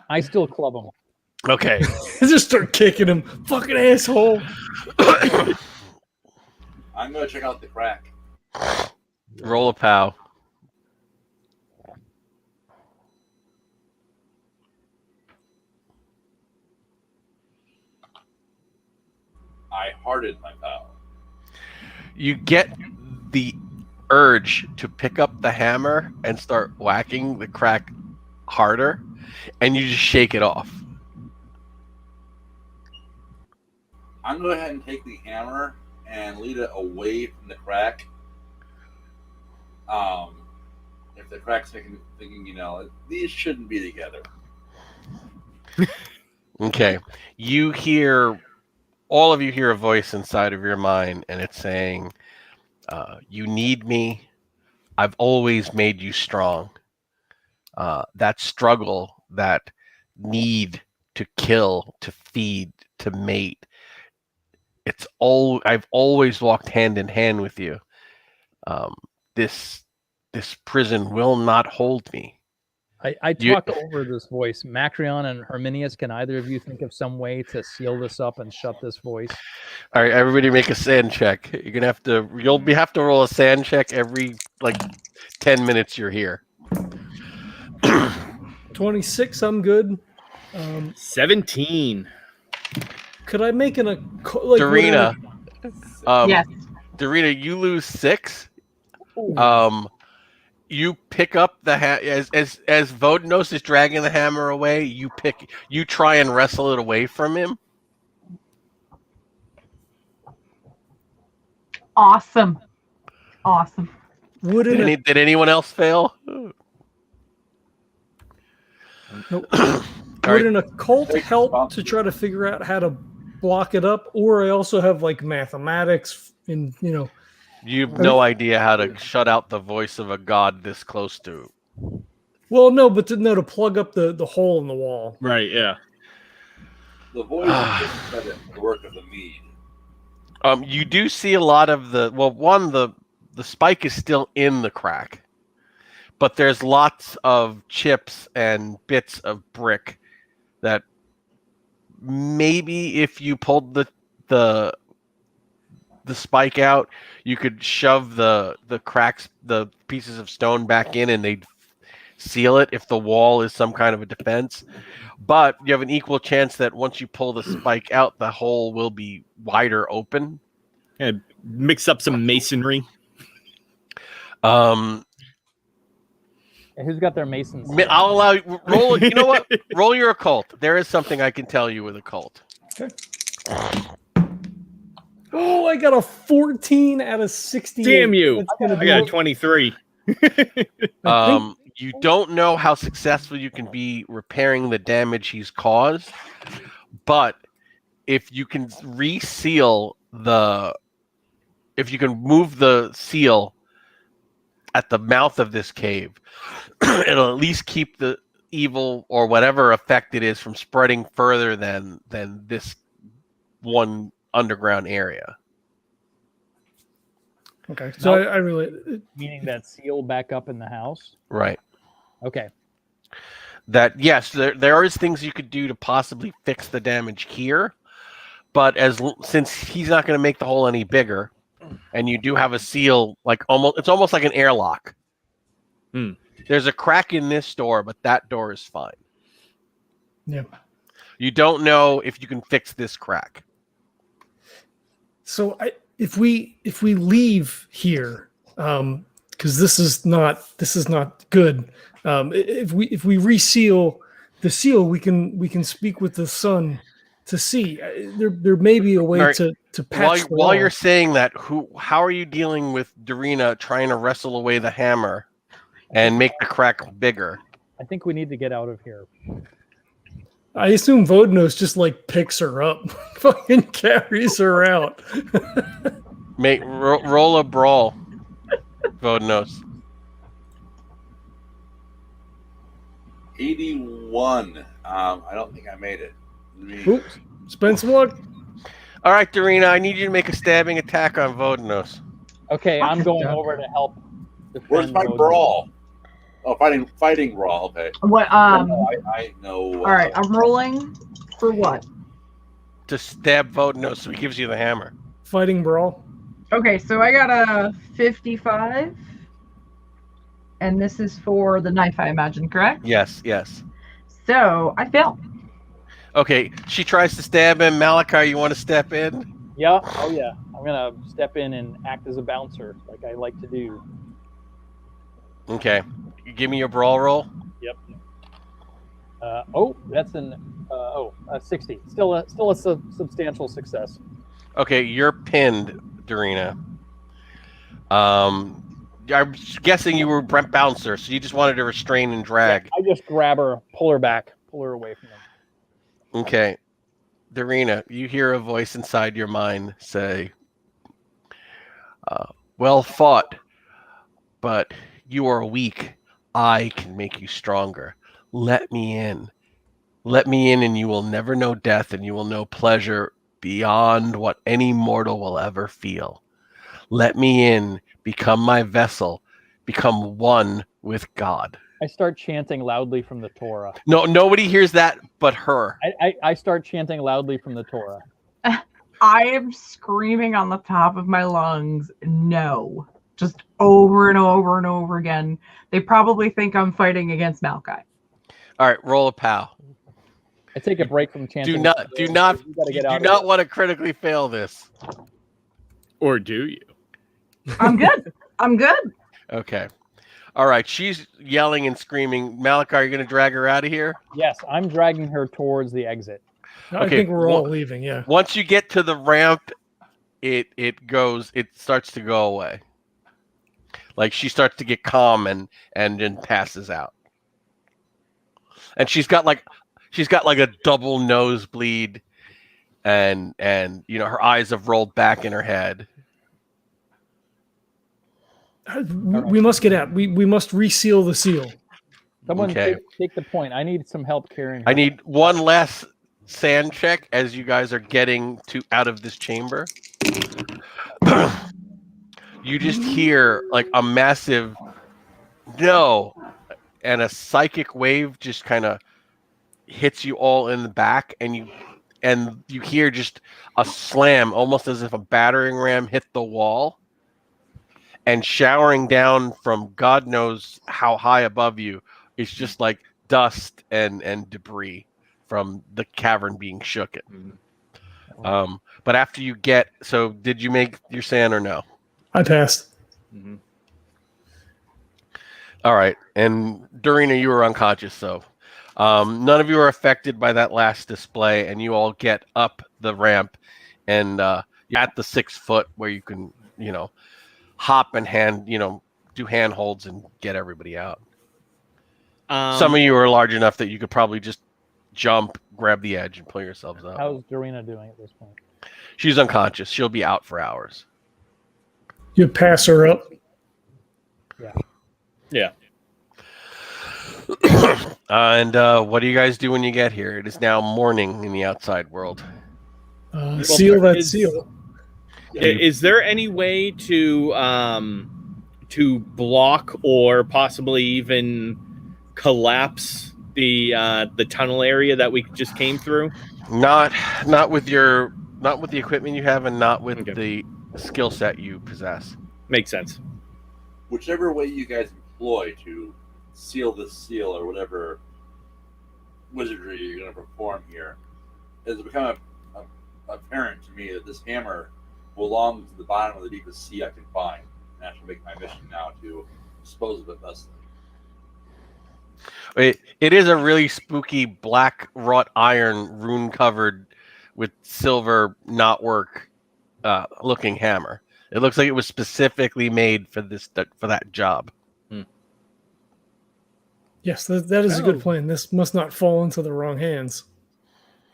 I still club him. Okay. Just start kicking him. Fucking asshole. I'm going to check out the crack. Roll a pow. I hearted my pow. You get the urge to pick up the hammer and start whacking the crack harder, and you just shake it off. I'm going to go ahead and take the hammer and lead it away from the crack. If the crack's thinking, these shouldn't be together. Okay. All of you hear a voice inside of your mind, and it's saying, you need me. I've always made you strong. That struggle, that need to kill, to feed, to mate, I've always walked hand in hand with you. This prison will not hold me. I talk over this voice. Macrion and Herminius, can either of you think of some way to seal this up and shut this voice? All right, everybody make a sand check. You're gonna have to roll a sand check every 10 minutes you're here. 26, I'm good. 17. Could I make Doreena, Yes. Doreena, you lose 6. You pick up the as Vodenos is dragging the hammer away. You try and wrestle it away from him. Awesome. Did anyone else fail? Nope. All Would right. an occult Take help to responsibility. try to figure out how to block it up? Or I also have like mathematics in, You have no idea how to shut out the voice of a god this close to. well, no, but to plug up the hole in the wall. Right, yeah. The voice is the work of the mead. You do see a lot of the spike is still in the crack, but there's lots of chips and bits of brick that maybe if you pulled the spike out, you could shove the cracks, the pieces of stone back in, and they'd seal it if the wall is some kind of a defense. But you have an equal chance that once you pull the spike out, the hole will be wider open. Yeah, mix up some masonry. Um, Who's got their masons? I'll allow you roll. You know what? Roll your occult. There is something I can tell you with occult. Okay. Oh, I got a 14 out of 68. Damn you! That's gonna I be- got a 23. You don't know how successful you can be repairing the damage he's caused, but if you can if you can move the seal at the mouth of this cave, it'll at least keep the evil or whatever effect it is from spreading further than this one underground area. Okay, so I really Meaning that seal back up in the house. Right. Okay. That yes, there is things you could do to possibly fix the damage here, but since he's not going to make the hole any bigger, and you do have a seal, it's almost like an airlock. There's a crack in this door, but that door is fine. Yeah. You don't know if you can fix this crack. So if we leave here, because this is not good. If we reseal the seal, we can speak with the sun to see. There may be a way Right. to patch the While wall. you're saying that, how are you dealing with Doreena trying to wrestle away the hammer and make the crack bigger? I think we need to get out of here. I assume Vodenos just picks her up, fucking carries her out. Roll a brawl, Vodenos. 81. I don't think I made it. Oops, spend some luck. All right, Doreena, I need you to make a stabbing attack on Vodenos. Okay, I'm going over to help. Where's defend my Vodenos. brawl? Oh, fighting brawl. Okay. What? I know. All right, I'm rolling for what? To stab Vodenos, so he gives you the hammer. Fighting brawl. Okay, so I got a 55, and this is for the knife, I imagine, correct? Yes. So I fail. Okay, she tries to stab him. Malachi, you want to step in? Yeah. Oh yeah. I'm gonna step in and act as a bouncer, like I like to do. Okay. Give me your brawl roll. Yep. That's a 60. Still a substantial success. Okay, you're pinned, Doreena. I'm guessing you were Brent Bouncer, so you just wanted to restrain and drag. I just grab her, pull her back, pull her away from him. Okay. Doreena, you hear a voice inside your mind say, well fought, but you are weak. I can make you stronger. Let me in. Let me in, and you will never know death, and you will know pleasure beyond what any mortal will ever feel. Let me in. Become my vessel. Become one with God. I start chanting loudly from the Torah. No, nobody hears that but her. I start chanting loudly from the Torah. I am screaming on the top of my lungs, no. Just over and over and over again. They probably think I'm fighting against Malachi. All right, roll a POW. I take a break from chanting. Do not You gotta get out of here. want to critically fail this. Or do you? I'm good. I'm good. Okay. All right. She's yelling and screaming. Malachi, are you going to drag her out of here? Yes, I'm dragging her towards the exit. I Okay, think we're all well- leaving. Yeah. Once you get to the ramp, it starts to go away. Like she starts to get calm and then passes out. and she's got like a double nosebleed, and her eyes have rolled back in her head. We must get out. We must reseal the seal. Someone Okay. take the point. I need some help carrying her. I need one last sand check as you guys are getting out of this chamber. You just hear like a massive no, and a psychic wave just kind of hits you all in the back, and you hear just a slam, almost as if a battering ram hit the wall, and showering down from God knows how high above you is just like dust and debris from the cavern being shooken. But after you did you make your sand or no? I passed. Mm-hmm. All right, and Doreena, you were unconscious, so none of you are affected by that last display, and you all get up the ramp, and you're at the 6 foot where you can, hop and do handholds and get everybody out. Some of you are large enough that you could probably just jump, grab the edge, and pull yourselves up. How's Doreena doing at this point? She's unconscious. She'll be out for hours. You pass her up. Yeah. And what do you guys do when you get here? It is now morning in the outside world. Seal that seal. Is there any way to block or possibly even collapse the tunnel area that we just came through? Not with the equipment you have, and not with the skill set you possess. Makes sense. Whichever way you guys employ to seal this seal or whatever wizardry you're going to perform here, it has become apparent to me that this hammer belongs to the bottom of the deepest sea I can find, and I shall make my mission now to dispose of it thusly. It is a really spooky black wrought iron, rune covered with silver knotwork looking hammer. It looks like it was specifically made for that job. Yes, that is a good plan. This must not fall into the wrong hands.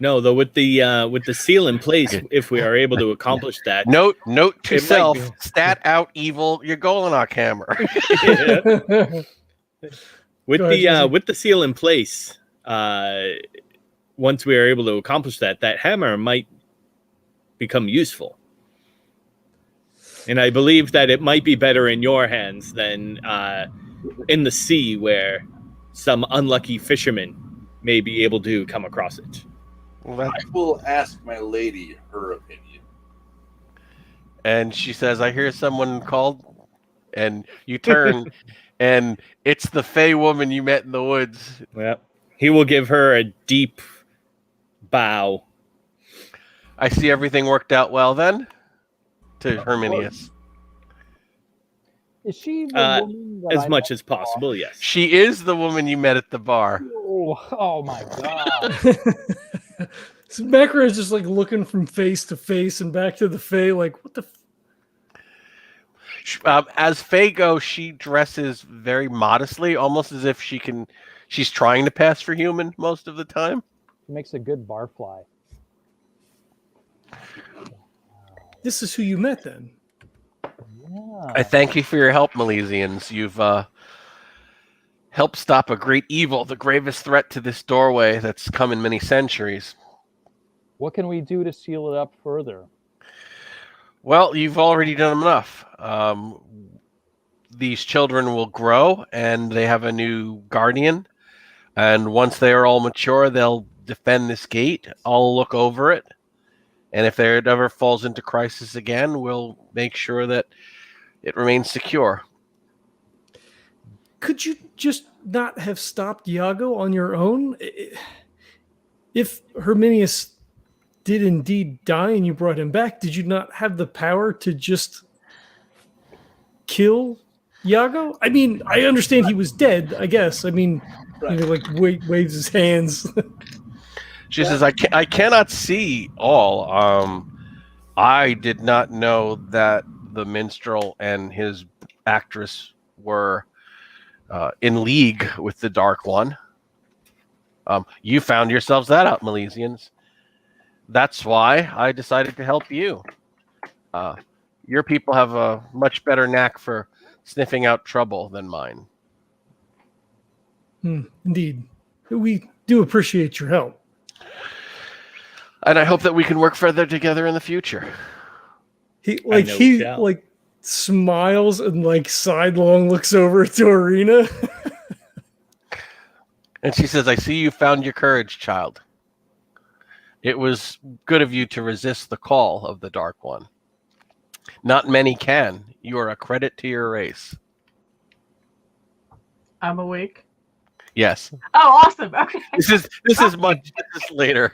No, though, with the seal in place, if we are able to accomplish that. Note to It self: might be. stat out evil. You're going on hammer. With Go ahead, Jason. with the seal in place, once we are able to accomplish that hammer might become useful. And I believe that it might be better in your hands than in the sea, where some unlucky fisherman may be able to come across it. I will ask my lady her opinion. And she says, "I hear someone called," and you turn, and it's the Fey woman you met in the woods. Yep. He will give her a deep bow. I see everything worked out well then. To Herminius. Is she the woman that As much as possible, yes. She is the woman you met at the bar. Oh my god! So Macrion is just like looking from face to face and back to the Fae, like, what the? As Faye goes, she dresses very modestly, almost as if she's trying to pass for human most of the time. She makes a good barfly. This is who you met then. Yeah. I thank you for your help, Milesians. You've helped stop a great evil, the gravest threat to this doorway that's come in many centuries. What can we do to seal it up further? Well, you've already done enough. These children will grow, and they have a new guardian. And once they are all mature, they'll defend this gate. I'll look over it. And if there ever falls into crisis again, we'll make sure that it remains secure. Could you just not have stopped Iago on your own? If Herminius did indeed die and you brought him back, did you not have the power to just kill Iago? I mean, I understand he was dead, I guess. I mean, waves his hands. She says, I cannot see all. I did not know that the minstrel and his actress were in league with the Dark One. You found yourselves that out, Milesians. That's why I decided to help you. Your people have a much better knack for sniffing out trouble than mine. Indeed. We do appreciate your help. And I hope that we can work further together in the future. He smiles and sidelong looks over at Doreena. And she says, I see you found your courage, child. It was good of you to resist the call of the Dark One. Not many can. You are a credit to your race. I'm awake. Yes. Oh, awesome. Okay. This is much later.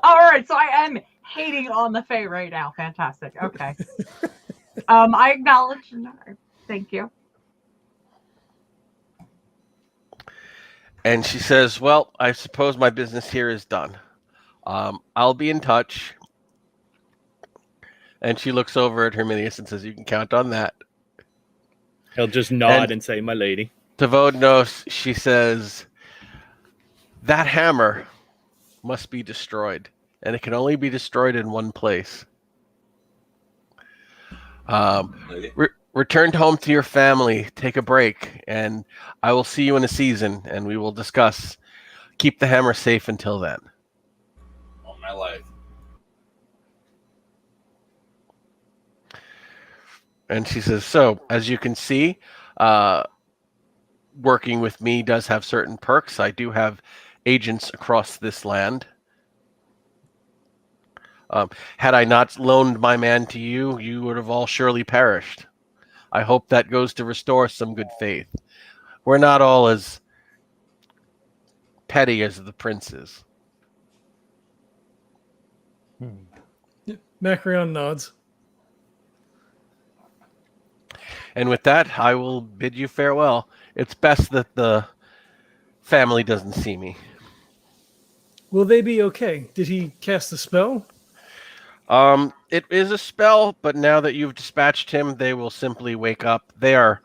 All right, so I am hating on the Fae right now. Fantastic. Okay. I acknowledge. Thank you. And she says, well, I suppose my business here is done. I'll be in touch. And she looks over at Herminius and says, you can count on that. He'll just nod and say, my lady. To Vodenos, she says, that hammer must be destroyed. And it can only be destroyed in one place. Return home to your family, take a break, and I will see you in a season, and we will discuss. Keep the hammer safe until then. All my life. And she says, so, as you can see, working with me does have certain perks. I do have agents across this land. Had I not loaned my man to you, you would have all surely perished. I hope that goes to restore some good faith. We're not all as petty as the princes. Macrion nods. And with that, I will bid you farewell. It's best that the family doesn't see me. Will they be okay? Did he cast a spell? It is a spell, but now that you've dispatched him, they will simply wake up. They are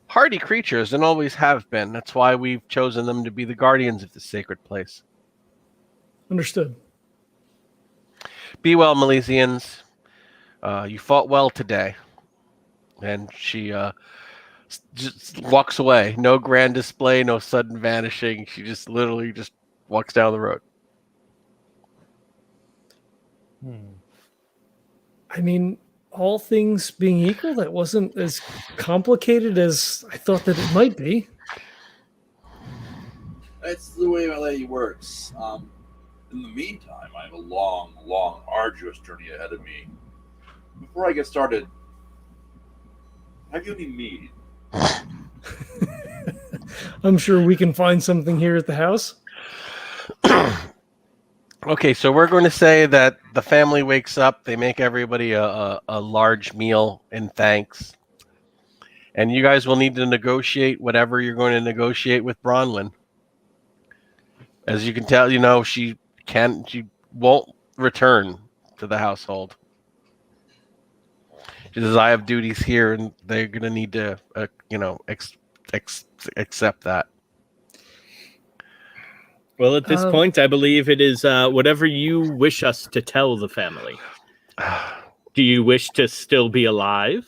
hardy creatures and always have been. That's why we've chosen them to be the guardians of the sacred place. Understood. Be well, Milesians. You fought well today. And she just walks away. No grand display, no sudden vanishing. She just literally just walks down the road. I mean, all things being equal, that wasn't as complicated as I thought that it might be. That's the way my lady works. In the meantime, I have a long, long, arduous journey ahead of me. Before I get started, have you any mead? I'm sure we can find something here at the house. Okay, so we're going to say that the family wakes up. They make everybody a large meal in thanks. And you guys will need to negotiate whatever you're going to negotiate with Bronwyn. As you can tell, she won't return to the household. She says, I have duties here, and they're going to need to, accept that. Well, at this point, I believe it is whatever you wish us to tell the family. Do you wish to still be alive?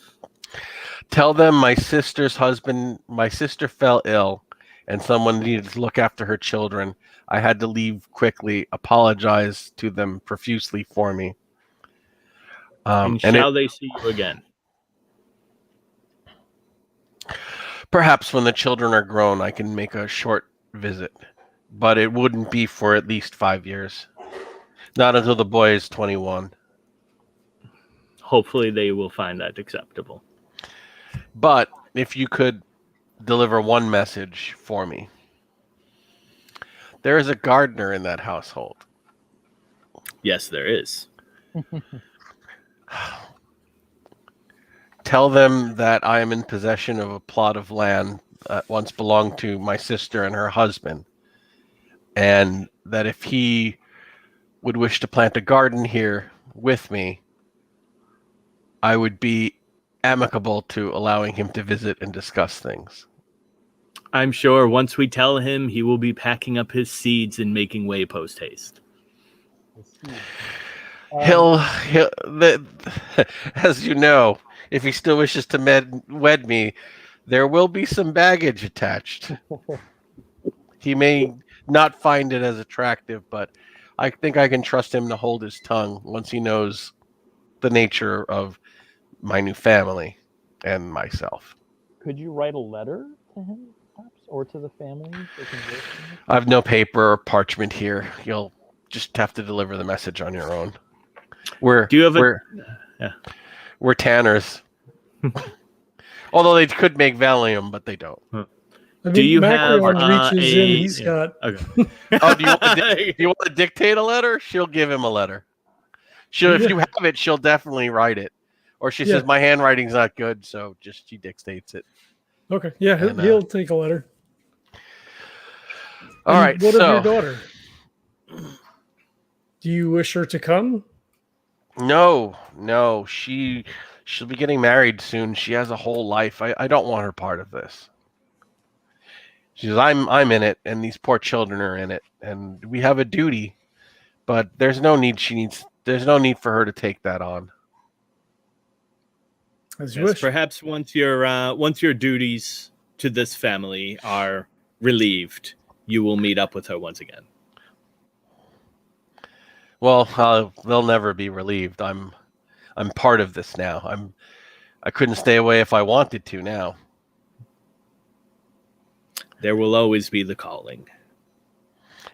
Tell them my sister fell ill, and someone needed to look after her children. I had to leave quickly. Apologize to them profusely for me. And shall they see you again? Perhaps when the children are grown, I can make a short visit. But it wouldn't be for at least 5 years. Not until the boy is 21. Hopefully they will find that acceptable. But if you could deliver one message for me. There is a gardener in that household. Yes, there is. Tell them that I am in possession of a plot of land that once belonged to my sister and her husband. And that if he would wish to plant a garden here with me, I would be amicable to allowing him to visit and discuss things. I'm sure once we tell him, he will be packing up his seeds and making way post haste. As you know, if he still wishes to wed me, there will be some baggage attached. He may not find it as attractive, but I think I can trust him to hold his tongue once he knows the nature of my new family and myself. Could you write a letter to him, perhaps, or to the family? I have no paper or parchment here. You'll just have to deliver the message on your own. We're tanners. Although they could make Valium, but they don't. I mean, Do you Macrion have reaches in, he's got. Okay. Oh, do you want to dictate a letter? She'll give him a letter. If you have it, she'll definitely write it. Or she says, my handwriting's not good, so just she dictates it. Okay, yeah, he'll take a letter. All right, what of your daughter? Do you wish her to come? No. She'll be getting married soon. She has a whole life. I don't want her part of this. She says, I'm in it, and these poor children are in it, and we have a duty, but there's no need for her to take that on. As you wish. Perhaps once your duties to this family are relieved, you will meet up with her once again. Well, they'll never be relieved. I'm part of this now. I couldn't stay away if I wanted to now. There will always be the calling.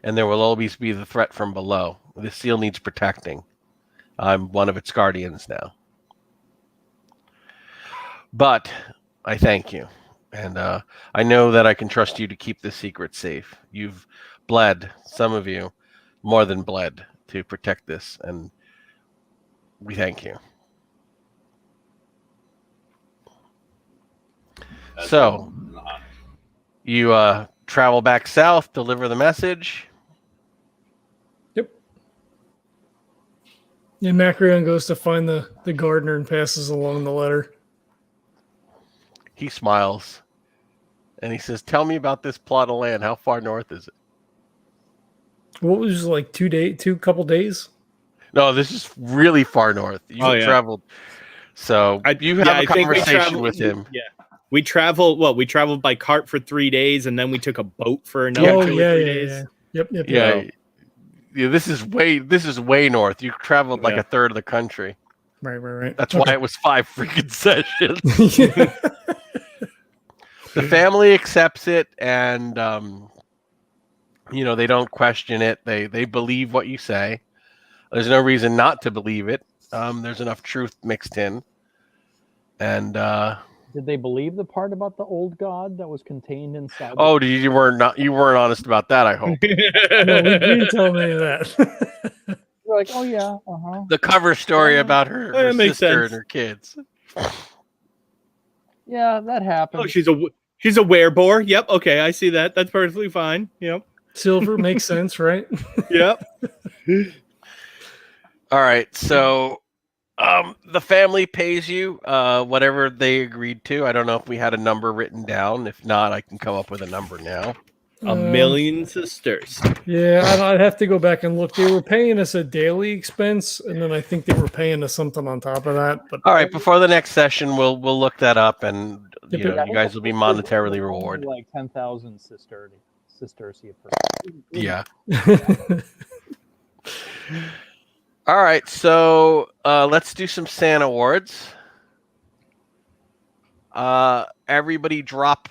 And there will always be the threat from below. The seal needs protecting. I'm one of its guardians now. But I thank you. And I know that I can trust you to keep this secret safe. You've bled, some of you, more than bled, to protect this. And we thank you. So, you travel back south, deliver the message. Yep. And Macrion goes to find the gardener and passes along the letter. He smiles. And he says, tell me about this plot of land. How far north is it? What was like couple days? No, this is really far north. You traveled. So you have a conversation with him. Yeah. We traveled by cart for 3 days, and then we took a boat for another 2 or 3 days. Yep. Yeah, this is way north. You traveled like a third of the country. Right. That's why it was 5 freaking sessions. The family accepts it, and they don't question it. They believe what you say. There's no reason not to believe it. There's enough truth mixed in, and. Did they believe the part about the old god that was contained inside? Oh, you weren't honest about that, I hope. No, we didn't tell me that. You're like, oh yeah, uh-huh. The cover story about her sister and her kids. Yeah, that happened. Oh, she's a werebore. Yep. Okay, I see that. That's perfectly fine. Yep. Silver makes sense, right? Yep. All right, so the family pays you whatever they agreed to. I don't know if we had a number written down. If not, I can come up with a number now. 1,000,000 sisters. Yeah, I'd have to go back and look. They were paying us a daily expense, and then I think they were paying us something on top of that. But all right, before the next session, we'll look that up, and you guys will be monetarily rewarded. Like 10,000 sestertia per person. Yeah. All right, so let's do some Santa awards. Everybody drop.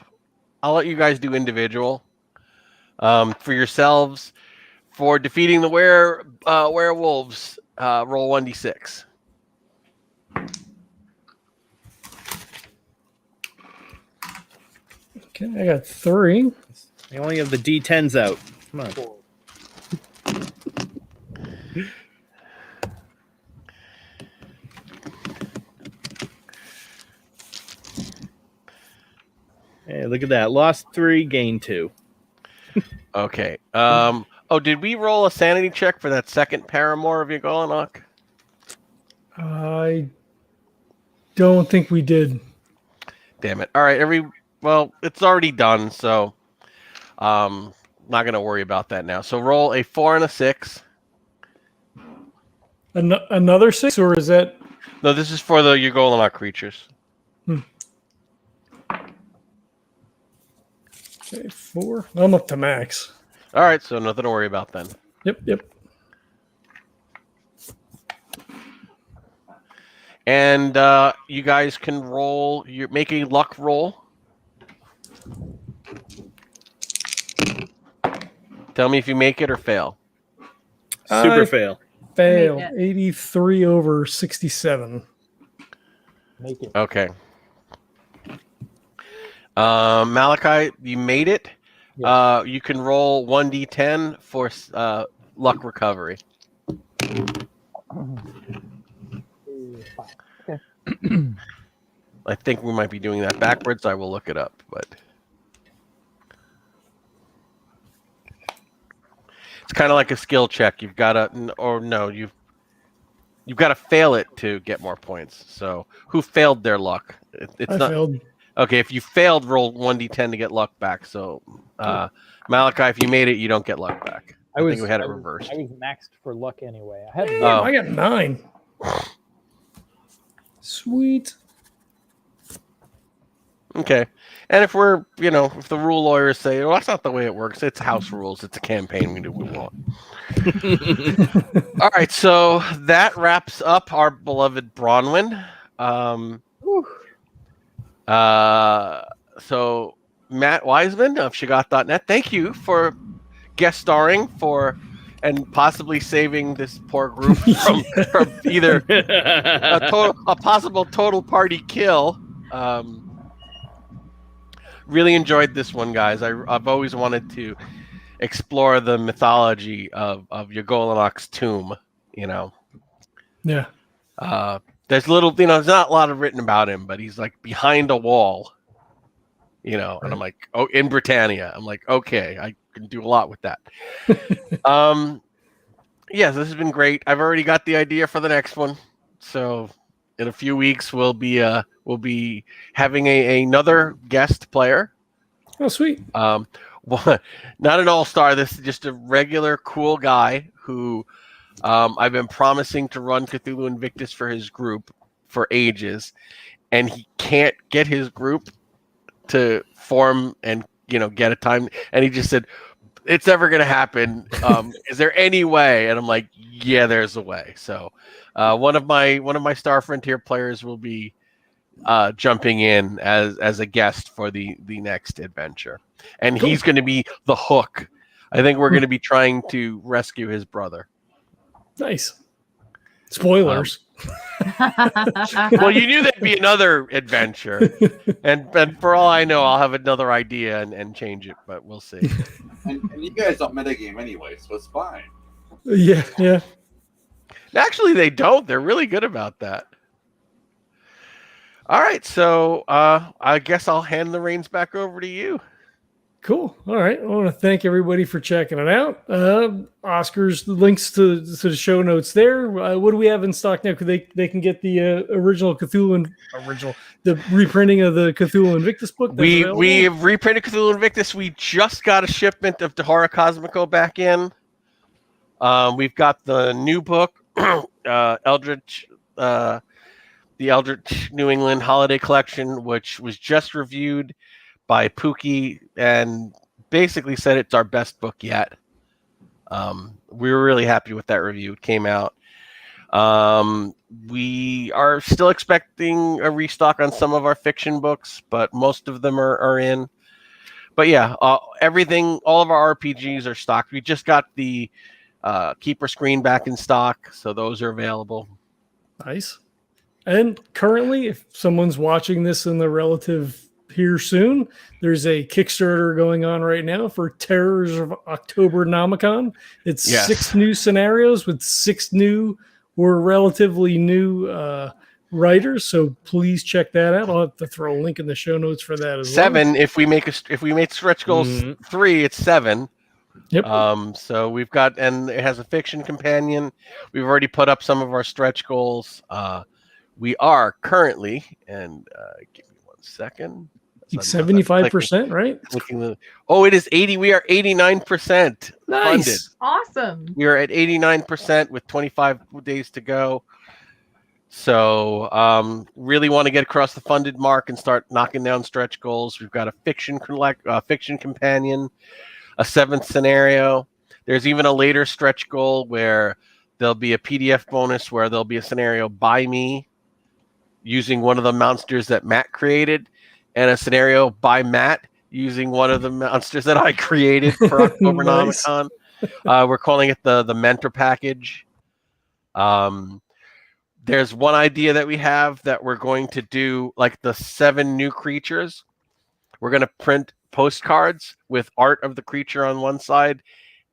I'll let you guys do individual. For yourselves, for defeating the werewolves, roll 1d6. Okay, I got 3. You only have the D10s out. Come on. Hey, look at that. Lost 3, gained 2. Okay. Did we roll a sanity check for that second paramour of Yagolanock? I don't think we did. Damn it. All right, Well, it's already done, so not going to worry about that now. So roll a 4 and a 6. Another 6, or is that? No, this is for the Ugolama creatures. Okay, 4. I'm up to max. All right, so nothing to worry about then. Yep. And you guys can roll. You make a luck roll. Tell me if you make it or fail. Super fail. Fail. Make it. 83 over 67. Make it. Okay. Malachi, you made it. Yes. You can roll 1d10 for luck recovery. Okay. I think we might be doing that backwards. I will look it up, but it's kind of like a skill check. You've got to, you've got to fail it to get more points. So who failed their luck? It's I not failed. okay. If you failed, roll 1d10 to get luck back. So Malachi, if you made it, you don't get luck back. I think we had it reversed. I was maxed for luck anyway. I had Oh. I got 9. Sweet. Okay. And if we're, if the rule lawyers say, well, that's not the way it works. It's house rules. It's a campaign. We do what we want. All right. So that wraps up our beloved Bronwyn. So Matt Wiseman of Shagot.net, thank you for guest starring and possibly saving this poor group from either a possible total party kill. Really enjoyed this one, guys. I've always wanted to explore the mythology of Ugollam's tomb. Yeah. There's there's not a lot of written about him, but he's like behind a wall. And I'm like, oh, in Britannia. I'm like, okay, I can do a lot with that. Yes, this has been great. I've already got the idea for the next one. So in a few weeks, we'll be having another guest player. Oh, sweet. Not an all-star. This is just a regular cool guy who I've been promising to run Cthulhu Invictus for his group for ages, and he can't get his group to form and get a time. And he just said, "It's never going to happen. Is there any way?" And I'm like, "Yeah, there's a way." So one of my Star Frontier players will be jumping in as a guest for the next adventure, and Cool. he's going to be the hook. I think we're going to be trying to rescue his brother. Nice. Spoilers. Well, you knew there'd be another adventure, and for all I know, I'll have another idea and change it, but we'll see. And you guys don't metagame anyway, so it's fine. Yeah. Actually, they don't. They're really good about that. All right, so I guess I'll hand the reins back over to you. Cool. All right. I want to thank everybody for checking it out. Oscar's links to the show notes there. What do we have in stock now? Because they can get the original Cthulhu the reprinting of the Cthulhu Invictus book. We have reprinted Cthulhu Invictus. We just got a shipment of De Horror Cosmico back in. We've got the new book, Eldritch, the Eldritch New England Holiday Collection, which was just reviewed by Pookie and basically said it's our best book yet. We were really happy with that review. It came out. We are still expecting a restock on some of our fiction books, but most of them are in. But yeah, everything, all of our RPGs are stocked. We just got the Keeper Screen back in stock, so those are available. Nice. And currently, if someone's watching this in the relative here soon, there's a Kickstarter going on right now for Terrors of October Nomicon. It's 6 new scenarios with 6 new or relatively new writers. So please check that out. I'll have to throw a link in the show notes for that as 7. well. If we make stretch goals 3, it's 7. Yep. So we've got, and it has a fiction companion. We've already put up some of our stretch goals. We are currently, and give me 1 second. Suddenly, 75%, right? Oh, it is 80. We are 89% funded. Nice. Awesome. We are at 89% with 25 days to go. So really want to get across the funded mark and start knocking down stretch goals. We've got a fiction companion, a 7th scenario. There's even a later stretch goal where there'll be a PDF bonus where there'll be a scenario by me using one of the monsters that Matt created, and a scenario by Matt using one of the monsters that I created for Octobernomicon. We're calling it the Mentor package. There's one idea that we have that we're going to do, like the 7 new creatures. We're going to print postcards with art of the creature on one side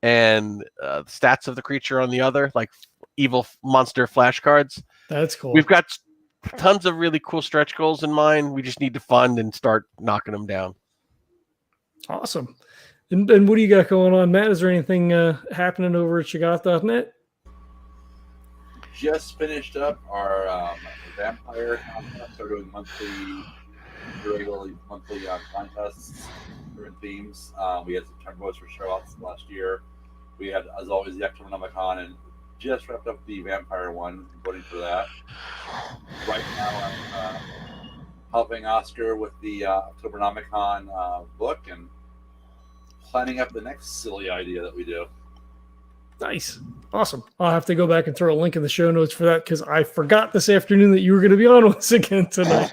and stats of the creature on the other, like evil monster flashcards. That's cool. We've got tons of really cool stretch goals in mind. We just need to fund and start knocking them down. Awesome. And what do you got going on, Matt? Is there anything happening over at Shoggoth.net? Just finished up our vampire contest. We're doing regularly monthly contests, different themes. We had some turn votes for Charlotte's last year. We had, as always, the Octobernomicon, and just wrapped up the vampire one, voting for that. Right now, I'm helping Oscar with the Octobernomicon book and planning up the next silly idea that we do. Nice. Awesome. I'll have to go back and throw a link in the show notes for that because I forgot this afternoon that you were going to be on once again tonight.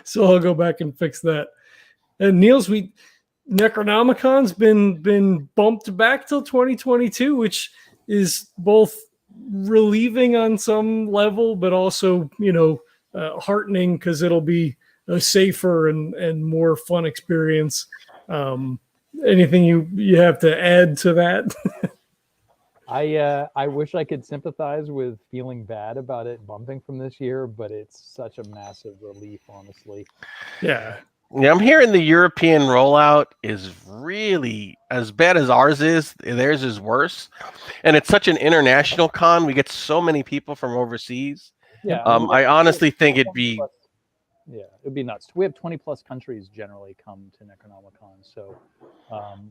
So I'll go back and fix that. And Niels, Necronomicon's been bumped back till 2022, which is both relieving on some level, but also, heartening because it'll be a safer and more fun experience. Anything you have to add to that? I wish I could sympathize with feeling bad about it bumping from this year, but it's such a massive relief, honestly. Yeah. Yeah, I'm hearing the European rollout is really as bad as ours is. Theirs is worse. And it's such an international con. We get so many people from overseas. Yeah. I honestly think it'd be... it'd be nuts. We have 20 plus countries generally come to Necronomicon. So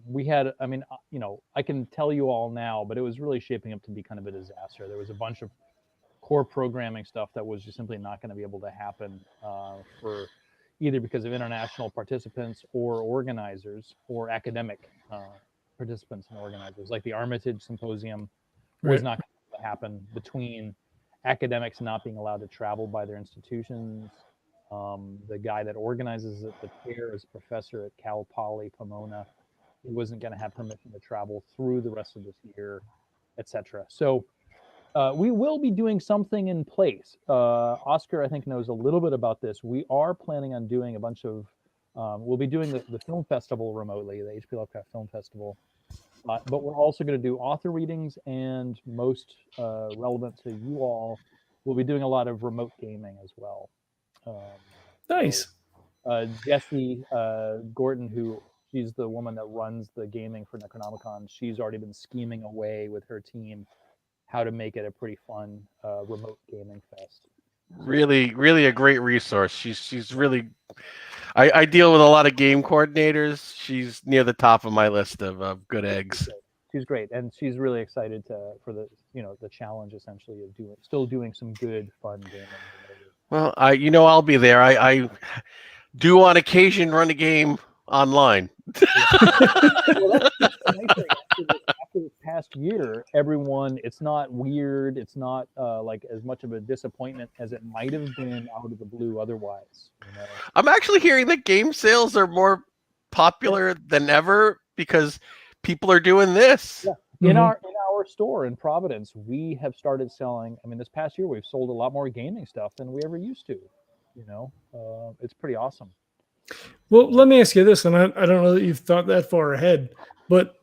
we had, I can tell you all now, but it was really shaping up to be kind of a disaster. There was a bunch of core programming stuff that was just simply not going to be able to happen for either because of international participants or organizers or academic participants and organizers. Like the Armitage Symposium was not going to happen between academics not being allowed to travel by their institutions. The guy that organizes it, the chair, is a professor at Cal Poly Pomona. He wasn't going to have permission to travel through the rest of this year, etc. So we will be doing something in place. Oscar, I think, knows a little bit about this. We are planning on doing a bunch of, we'll be doing the film festival remotely, the HP Lovecraft Film Festival. But we're also going to do author readings, and most relevant to you all, we'll be doing a lot of remote gaming as well. Nice. Jessie Gordon, she's the woman that runs the gaming for Necronomicon, she's already been scheming away with her team how to make it a pretty fun remote gaming fest. Really, really a great resource. She's really... I deal with a lot of game coordinators. She's near the top of my list of good eggs. She's great, and she's really excited for the challenge essentially of still doing some good fun gaming. Well, I'll be there. I do on occasion run a game online. Well, that's nice thing. After this past year, everyone, it's not weird. It's not like as much of a disappointment as it might have been out of the blue otherwise. I'm actually hearing that game sales are more popular than ever because people are doing this. Yeah. In our store in Providence, we have started selling. This past year we've sold a lot more gaming stuff than we ever used to. It's pretty awesome. Well, let me ask you this, and I don't know that you've thought that far ahead, but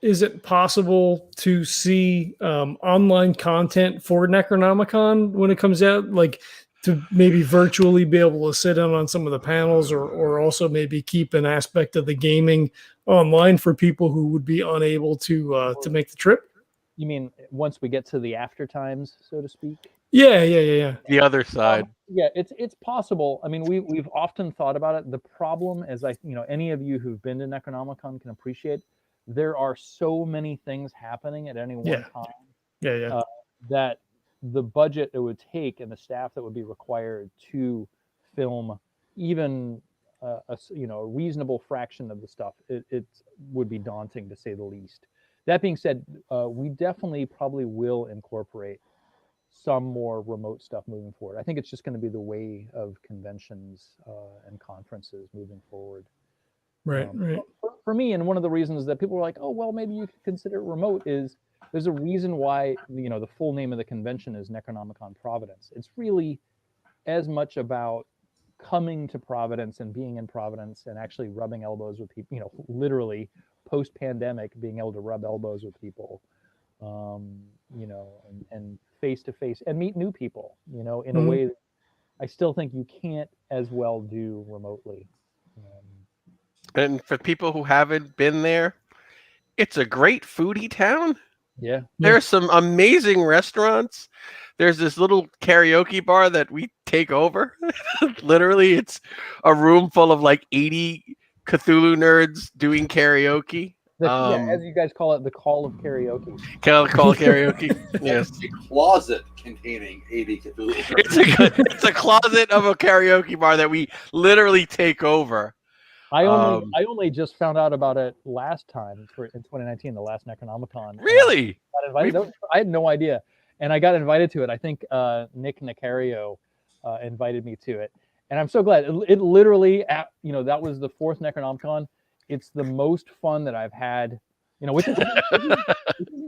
is it possible to see online content for Necronomicon when it comes out, like to maybe virtually be able to sit in on some of the panels, or also maybe keep an aspect of the gaming online for people who would be unable to make the trip? You mean once we get to the after times, so to speak? Yeah. The other side. Yeah, it's possible. I mean, we've often thought about it. The problem is, any of you who've been to Necronomicon can appreciate, there are so many things happening at any one time. Yeah. That the budget it would take and the staff that would be required to film even a reasonable fraction of the stuff, it would be daunting, to say the least. That being said, we definitely probably will incorporate some more remote stuff moving forward. I think it's just going to be the way of conventions and conferences moving forward. Right. For me, and one of the reasons that people were like, oh, well, maybe you could consider it remote, is there's a reason why, the full name of the convention is Necronomicon Providence. It's really as much about coming to Providence and being in Providence and actually rubbing elbows with people, literally post-pandemic, being able to rub elbows with people, and face to face and meet new people, in a way that I still think you can't as well do remotely. And for people who haven't been there, it's a great foodie town. Yeah. There's some amazing restaurants. There's this little karaoke bar that we take over. Literally, it's a room full of like 80 Cthulhu nerds doing karaoke. As you guys call it, the call of karaoke. Call karaoke. Yes. It's a closet containing 80 Cthulhu. It's a closet of a karaoke bar that we literally take over. I only just found out about it last time in 2019, the last Necronomicon. Really? I had no idea, and I got invited to it. I think Nick Nicario invited me to it, and I'm so glad. It literally, that was the 4th Necronomicon. It's the most fun that I've had, which isn't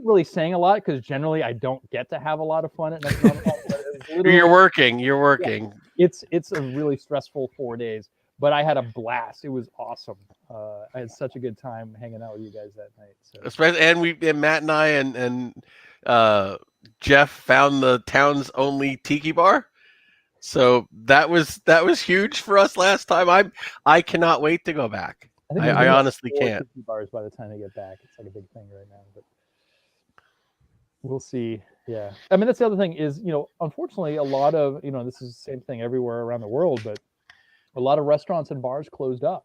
really saying a lot, because generally I don't get to have a lot of fun at Necronomicon. You're working. Yeah, it's a really stressful 4 days, but I had a blast. It was awesome. I had such a good time hanging out with you guys that night. So. Especially, and Matt and I and Jeff found the town's only tiki bar. So that was huge for us last time. I cannot wait to go back. I honestly can't. Bars by the time I get back, it's like a big thing right now, but we'll see. Yeah, I mean, that's the other thing is, unfortunately, a lot of, this is the same thing everywhere around the world, but a lot of restaurants and bars closed up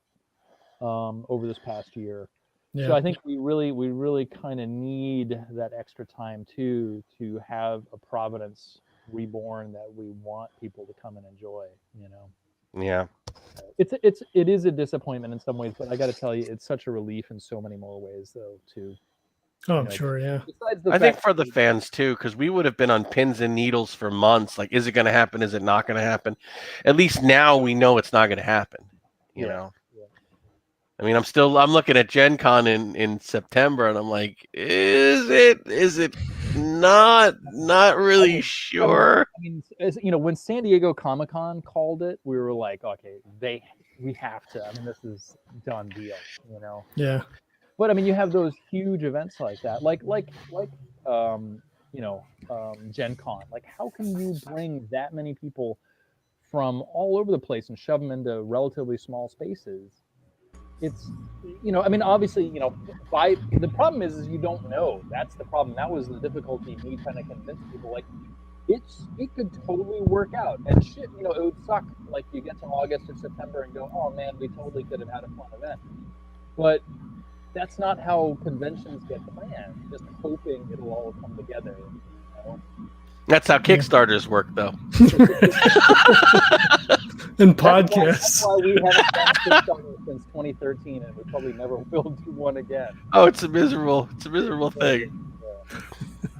over this past year. Yeah. So I think we really kind of need that extra time to have a Providence reborn that we want people to come and enjoy. Yeah. It is a disappointment in some ways, but I got to tell you, it's such a relief in so many more ways, though, too. Oh, I'm sure, yeah. I think for the fans, too, because we would have been on pins and needles for months. Like, is it going to happen? Is it not going to happen? At least now we know it's not going to happen, you know? Yeah. I mean, I'm looking at Gen Con in September, and I'm like, is it not really sure? I mean, when San Diego Comic-Con called it, we were like, okay, we have to. I mean, this is done deal, Yeah. But I mean, you have those huge events like that, like Gen Con. Like, how can you bring that many people from all over the place and shove them into relatively small spaces? It's, I mean, obviously, the problem is you don't know. That's the problem. That was the difficulty, me trying to convince people, like, it could totally work out. And shit, it would suck. Like, you get to August or September and go, oh man, we totally could have had a fun event. But that's not how conventions get planned. Just hoping it'll all come together. That's how Kickstarters work, though. And podcasts. That's why we haven't done Kickstarter since 2013, and we probably never will do one again. Oh, it's a miserable thing.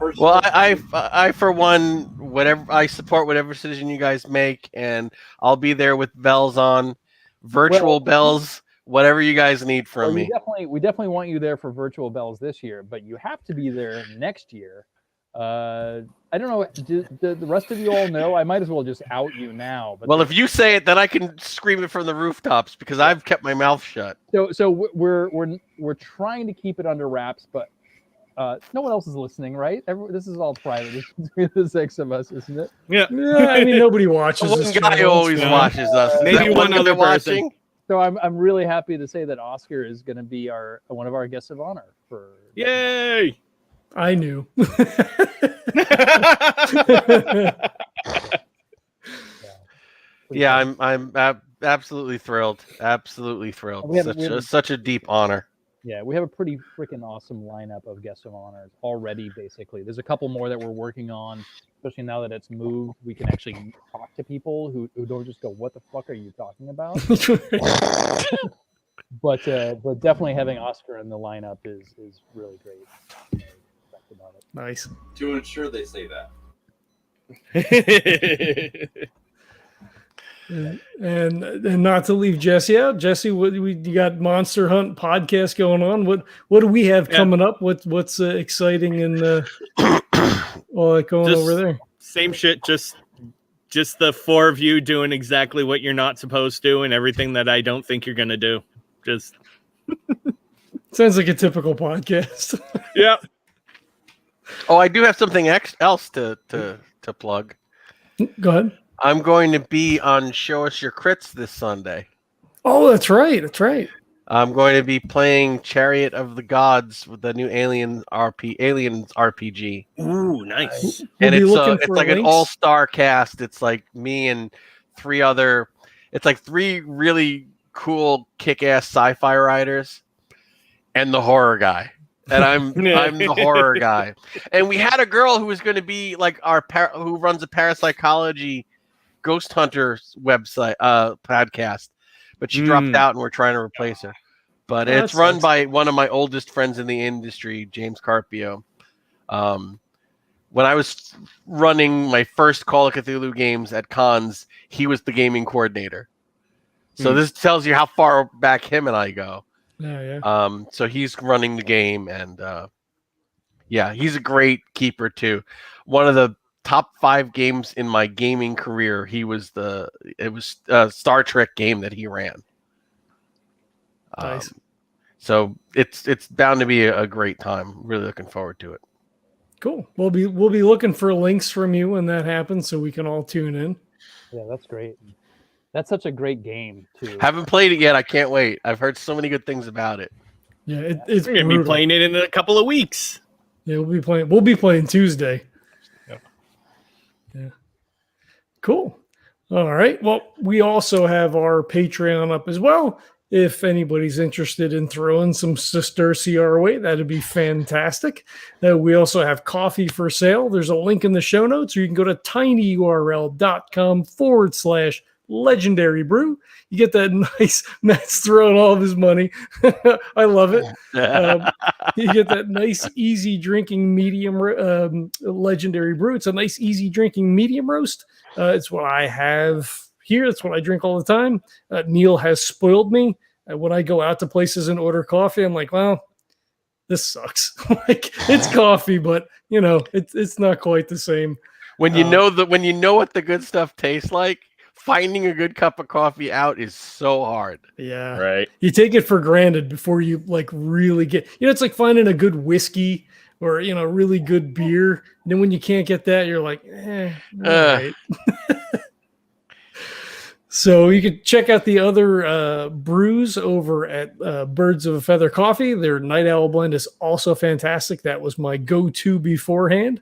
Yeah. Well, I for one, I support whatever decision you guys make, and I'll be there with bells on, virtual bells. Whatever you guys need from me. We definitely want you there for virtual bells this year, but you have to be there next year. I don't know. Do the rest of you all know? I might as well just out you now. But if you say it, then I can scream it from the rooftops because I've kept my mouth shut. So we're trying to keep it under wraps, but no one else is listening, right? This is all private. It's between the 6 of us, isn't it? Yeah. I mean, nobody watches. One guy always watches us. Maybe one other person. Watching? So I'm really happy to say that Oscar is going to be one of our guests of honor for. Yay! I knew. Yeah, I'm absolutely thrilled. Absolutely thrilled. Such a deep honor. Yeah, we have a pretty freaking awesome lineup of guests of honors already, basically. There's a couple more that we're working on, especially now that it's moved. We can actually talk to people who don't just go, what the fuck are you talking about? but definitely having Oscar in the lineup is really great. About it. Nice. To ensure they say that. And not to leave Jesse out. Jesse, you got Monster Hunt podcast going on. What do we have coming up? What's exciting and all that going over there? Same shit. Just the four of you doing exactly what you're not supposed to, and everything that I don't think you're gonna do. Just sounds like a typical podcast. Yeah. Oh, I do have something else to plug. Go ahead. I'm going to be on Show Us Your Crits this Sunday. Oh, that's right. That's right. I'm going to be playing Chariot of the Gods with the new Aliens RPG. Ooh, nice. And it's like an all-star cast. It's like me and three really cool kick-ass sci-fi writers and the horror guy. And I'm the horror guy. And we had a girl who was going to be like who runs a parapsychology Ghost Hunters website podcast, but she dropped out and we're trying to replace her. But it's run by one of my oldest friends in the industry, James Carpio. When I was running my first Call of Cthulhu games at cons, he was the gaming coordinator. So this tells you how far back him and I go. Yeah. So he's running the game, and he's a great keeper too. One of the top 5 games in my gaming career. It was a Star Trek game that he ran. Nice. So it's bound to be a great time. Really looking forward to it. Cool. We'll be looking for links from you when that happens, so we can all tune in. Yeah, that's great. That's such a great game too. Haven't played it yet. I can't wait. I've heard so many good things about it. Yeah, it's we're gonna be playing it in a couple of weeks. Yeah, we'll be playing Tuesday. Yeah. Cool. All right. Well, we also have our Patreon up as well. If anybody's interested in throwing some sesterce our way, that'd be fantastic. We also have coffee for sale. There's a link in the show notes, or you can go to tinyurl.com/legendary brew. You get that nice, Matt's throwing all of his money. I love it. You get that nice, easy drinking medium legendary brew. It's a nice, easy drinking medium roast. It's what I have here. It's what I drink all the time. Neil has spoiled me. When I go out to places and order coffee, I'm like, well, this sucks. Like, it's coffee, but it's not quite the same. When you know what the good stuff tastes like, finding a good cup of coffee out is so hard. Yeah. Right. You take it for granted before you really get, it's like finding a good whiskey or, really good beer. And then when you can't get that, you're like, all right. So you can check out the other brews over at Birds of a Feather Coffee. Their Night Owl blend is also fantastic. That was my go-to beforehand.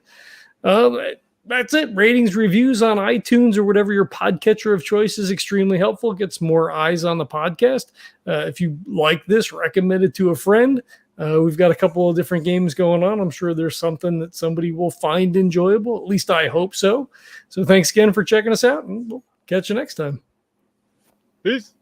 That's it. Ratings, reviews on iTunes or whatever your podcatcher of choice is extremely helpful. It gets more eyes on the podcast. If you like this, recommend it to a friend. We've got a couple of different games going on. I'm sure there's something that somebody will find enjoyable. At least I hope so. So thanks again for checking us out, and we'll catch you next time. Peace.